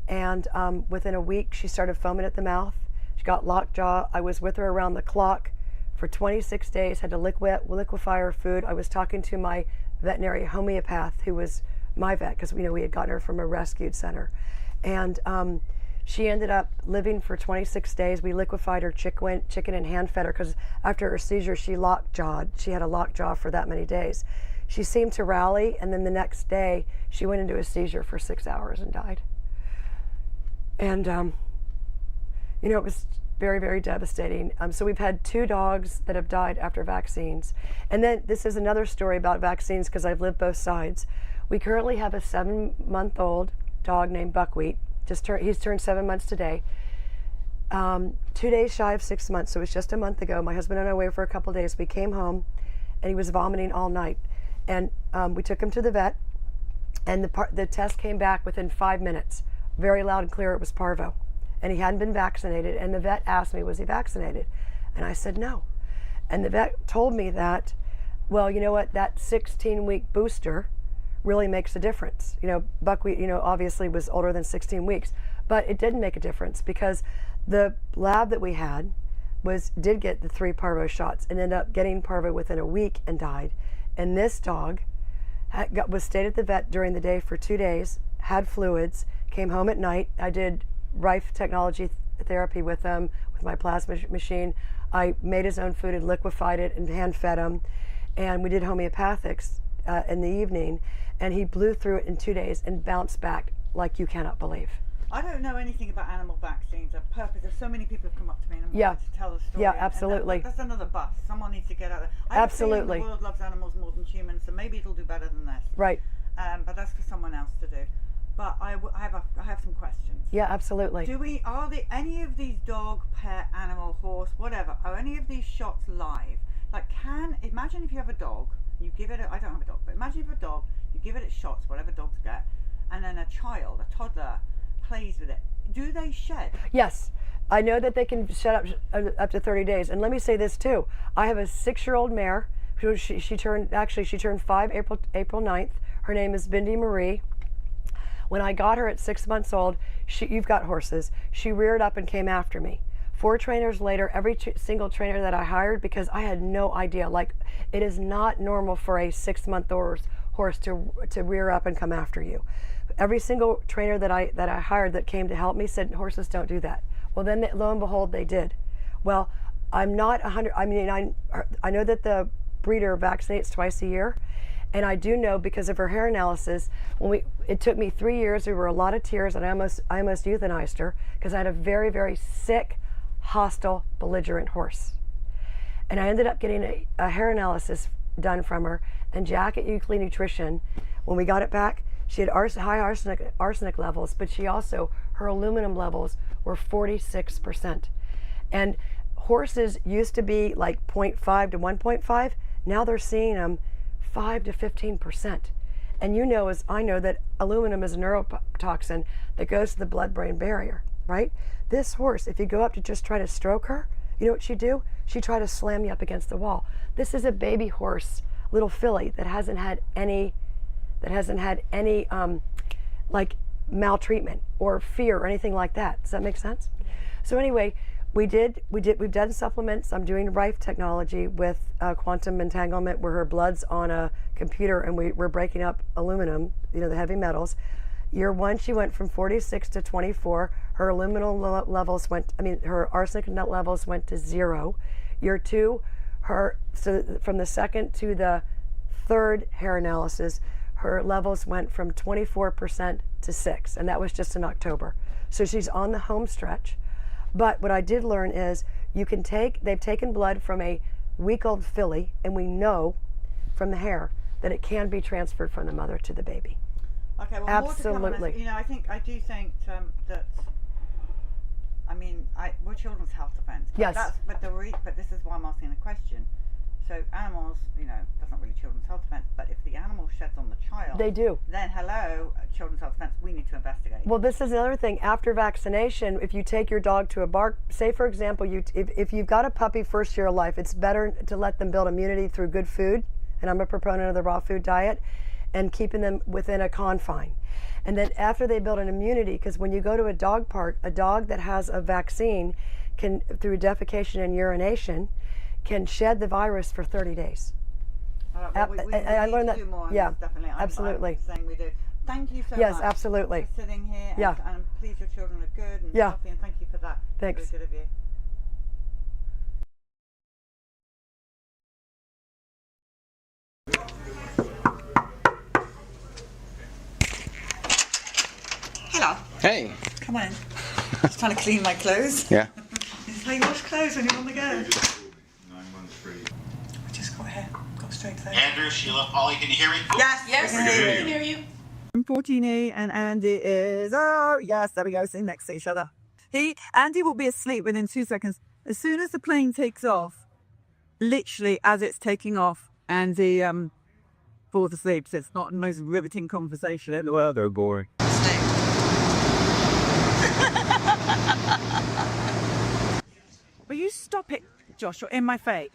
And within a week, she started foaming at the mouth. She got lockjaw. I was with her around the clock for 26 days, had to liquefy her food. I was talking to my veterinary homeopath, who was my vet, because we had gotten her from a rescued center. And she ended up living for 26 days. We liquefied her chicken and hand fed her, because after her seizure, she lockjawed. She had a lockjaw for that many days. She seemed to rally, and then the next day, she went into a seizure for 6 hours and died. And, it was very, very devastating. So we've had 2 dogs that have died after vaccines. And then this is another story about vaccines, because I've lived both sides. We currently have a 7-month-old dog named Buckwheat. He's turned 7 months today. 2 days shy of 6 months, so it was just a month ago. My husband and I were away for a couple of days. We came home, and he was vomiting all night. And we took him to the vet, and the test came back within 5 minutes. Very loud and clear, it was parvo. And he hadn't been vaccinated, and the vet asked me, was he vaccinated? And I said no. And the vet told me that, well, you know what, that 16-week booster really makes a difference. Buckwheat, obviously was older than 16 weeks, but it didn't make a difference, because the lab that we had did get the 3 parvo shots and ended up getting parvo within a week and died. And this dog stayed at the vet during the day for 2 days, had fluids, came home at night. I did Rife technology therapy with him, with my plasma machine. I made his own food and liquefied it and hand fed him. And we did homeopathics in the evening, and he blew through it in 2 days and bounced back like you cannot believe. I don't know anything about animal vaccines. So many people have come up to me and wanted to tell the story. Yeah, absolutely. That's another bus. Someone needs to get out there. Absolutely. The world loves animals more than humans, so maybe it'll do better than this. Right. But that's for someone else to do. But I have some questions. Yeah, absolutely. Are any of these dog, pet, animal, horse, whatever, are any of these shots live? Like, imagine if you have a dog, you give it I don't have a dog, but imagine if you have a dog, you give it its shots, whatever dogs get, and then a toddler, plays with it. Do they shed? Yes. I know that they can shed up to 30 days. And let me say this too. I have a 6-year-old mare. She turned 5 April 9th. Her name is Bundy Marie. When I got her at 6 months old, you've got horses, she reared up and came after me. 4 trainers later, every single trainer that I hired, because I had no idea, like, it is not normal for a 6-month-old horse to rear up and come after you. Every single trainer that I hired that came to help me said horses don't do that. Well, then lo and behold, they did. Well, I'm not 100. I mean, I know that the breeder vaccinates twice a year. And I do know, because of her hair analysis, it took me 3 years, there were a lot of tears, and I almost euthanized her, because I had a very, very sick, hostile, belligerent horse. And I ended up getting a hair analysis done from her, and Jack at Euclid Nutrition, when we got it back, she had high arsenic levels, but her aluminum levels were 46%. And horses used to be like 0.5 to 1.5, now they're seeing them 5 to 15%. And as I know, that aluminum is a neurotoxin that goes to the blood-brain barrier, right? This horse, if you go up to just try to stroke her, you know what she'd do? She'd try to slam you up against the wall. This is a baby horse, little filly, that hasn't had any like maltreatment or fear or anything like that. Does that make sense? So anyway, we've done supplements. I'm doing Rife technology with quantum entanglement, where her blood's on a computer and we're breaking up aluminum, the heavy metals. Year 1, she went from 46 to 24. Her aluminum levels her arsenic levels went to 0. Year 2, from the 2nd to the 3rd hair analysis, her levels went from 24% to 6, and that was just in October. So she's on the home stretch. But what I did learn is they've taken blood from a week-old filly, and we know from the hair that it can be transferred from the mother to the baby. Okay, well, absolutely. I do think that. We're Children's Health Defence. Yes. But this is why I'm asking the question. So animals, that's not really Children's Health Defence, but if the animal sheds on the child, They do. Then Children's Health Defence, we need to investigate. Well, this is another thing. After vaccination, if you take your dog to a bark, say for example, if you've got a puppy first year of life, it's better to let them build immunity through good food, and I'm a proponent of the raw food diet, and keeping them within a confine. And then after they build an immunity, because when you go to a dog park, a dog that has a vaccine can, through defecation and urination, can shed the virus for 30 days. I learned that. Yeah, definitely. absolutely. I'm saying we do. Thank you so much. Yes, absolutely. For sitting here. Yeah. And I'm pleased your children are good and healthy, and thank you for that. Thanks. Very good of you. Hello. Hey. Come on in. Just trying to clean my clothes. Yeah. This is how you wash clothes when you're on the go. I just got here. Got straight there. Andrew, Sheila, Polly, can you hear me? Yes. Yes, we can hear you. I'm 14A and Andy is, oh yes, there we go, sitting next to each other. Andy will be asleep within 2 seconds. As soon as the plane takes off, literally as it's taking off, Andy falls asleep. So it's not the most riveting conversation in the world. They're boring. Will you stop it, Josh? You're in my face.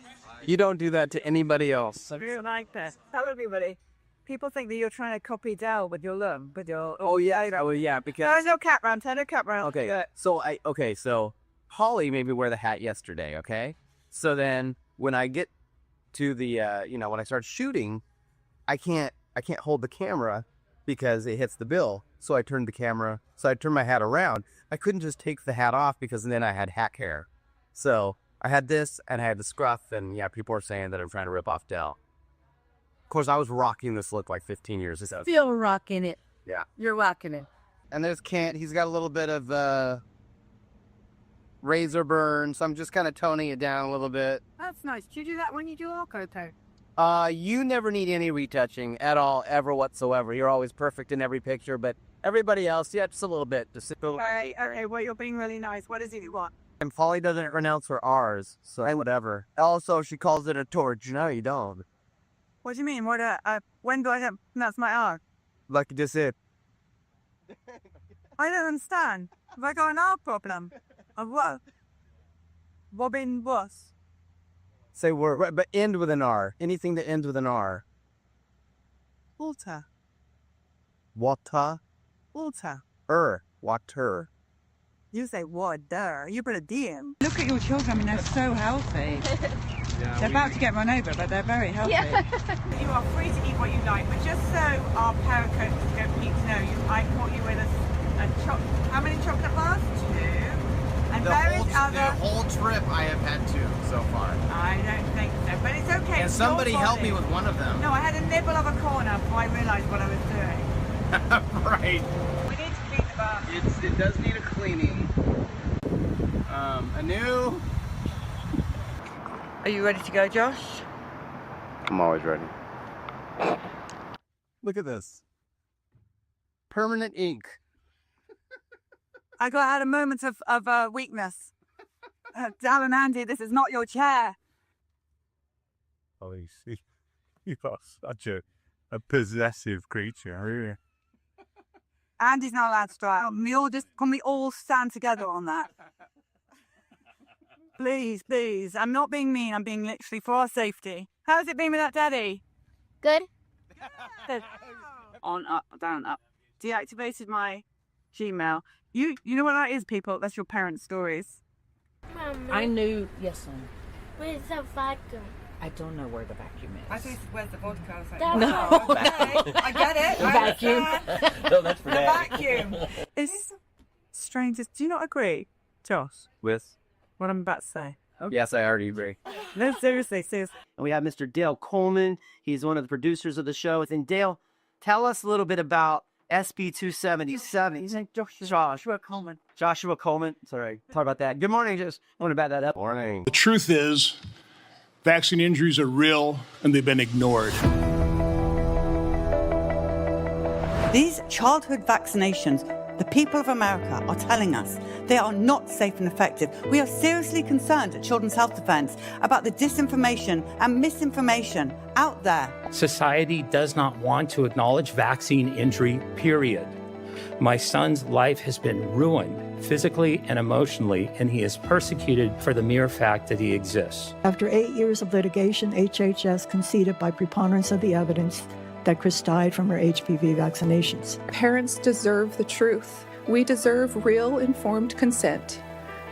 You don't do that to anybody else. I really like that. Tell everybody. People think that you're trying to copy Dell with your look, with your. Oh yeah, because. There's no cat round. Turn the cat round. Okay, so Holly made me wear the hat yesterday. Okay, so then when I get to the when I start shooting, I can't hold the camera because it hits the bill. So I turned my hat around. I couldn't just take the hat off because then I had hack hair. So I had this and I had the scruff, and yeah, people are saying that I'm trying to rip off Dell. Of course, I was rocking this look like 15 years ago. Still rocking it. Yeah. You're rocking it. And there's Kent. He's got a little bit of razor burn, so I'm just kind of toning it down a little bit. That's nice. Do you do that when you do Arcoto? You never need any retouching at all, ever whatsoever. You're always perfect in every picture, but everybody else, yeah, just a little bit. All right, well, you're being really nice. What is it you want? And Polly doesn't pronounce her R's, so whatever. Also, she calls it a torch. No, you don't. What do you mean? When do I pronounce my R? Like you just said. I don't understand. Have I got an R problem? Of what? Robin was. Say word, but end with an R. Anything that ends with an R. Walter. Water. Walter. Water. You say water. You put a D in. Look at your children. I mean, they're so healthy. They're about to get run over, but they're very healthy. Yeah. You are free to eat what you like, but just so our parent coaches don't need to know, I caught you with how many chocolate bars? 2. And The other. whole trip I have had 2 so far. I don't think so, but it's okay. And somebody helped me with one of them. No, I had a nibble of a corner before I realised what I was doing. Right. We need to clean the bar. It does need a cleaning. Are you ready to go, Josh? I'm always ready. Look at this. Permanent ink. I had a moment of weakness. Dal and Andy, this is not your chair. Oh, you are such a possessive creature, really. Andy's not allowed to try. Can we all stand together on that? Please. I'm not being mean. I'm being literally for our safety. How's it been without Daddy? Good. On, up, down, up. Deactivated my Gmail. You know what that is, people? That's your parents' stories. Mama. I knew. Yes, son. Where's the vacuum? I don't know where the vacuum is. I thought it where's the vodka. I was like, No. Okay, I get it. The vacuum. No, that's for the vacuum. It's strange. Do you not agree, Josh? With? What I'm about to say. Okay. Yes, I already agree. No, seriously. And we have Mr. Dale Coleman. He's one of the producers of the show. And Dale, tell us a little bit about SB 277. He's named Joshua Coleman. Joshua Coleman. Sorry about that. Good morning. Just want to back that up. Morning. The truth is, vaccine injuries are real and they've been ignored. These childhood vaccinations The people of America are telling us they are not safe and effective. We are seriously concerned at Children's Health Defense about the disinformation and misinformation out there. Society does not want to acknowledge vaccine injury, period. My son's life has been ruined physically and emotionally, and he is persecuted for the mere fact that he exists. After 8 years of litigation, HHS conceded by preponderance of the evidence that Chris died from her HPV vaccinations. Parents deserve the truth. We deserve real informed consent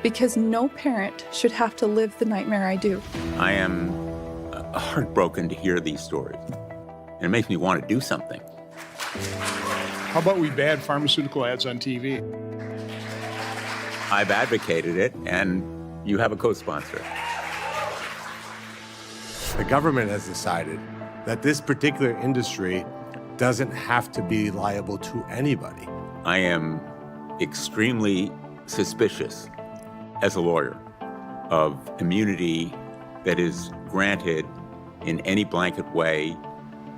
because no parent should have to live the nightmare I do. I am heartbroken to hear these stories. And it makes me want to do something. How about we ban pharmaceutical ads on TV? I've advocated it, and you have a co-sponsor. The government has decided that this particular industry doesn't have to be liable to anybody. I am extremely suspicious as a lawyer of immunity that is granted in any blanket way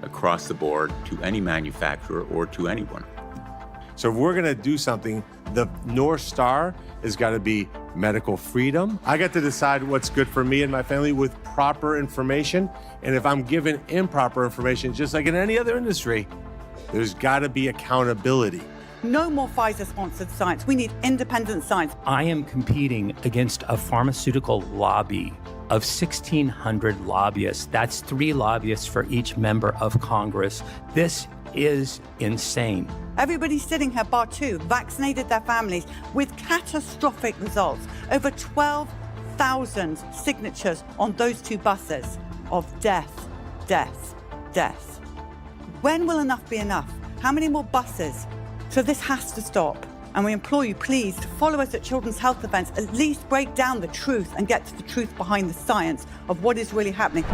across the board to any manufacturer or to anyone. So if we're gonna do something, the North Star has gotta be medical freedom. I get to decide what's good for me and my family with proper information. And if I'm given improper information, just like in any other industry, there's gotta be accountability. No more Pfizer-sponsored science. We need independent science. I am competing against a pharmaceutical lobby of 1,600 lobbyists. That's 3 lobbyists for each member of Congress. This is insane. Everybody sitting here, bar 2, vaccinated their families with catastrophic results. Over 12,000 signatures on those 2 buses of death, death, death. When will enough be enough? How many more buses? So this has to stop. And we implore you, please, to follow us at Children's Health Defense. At least break down the truth and get to the truth behind the science of what is really happening.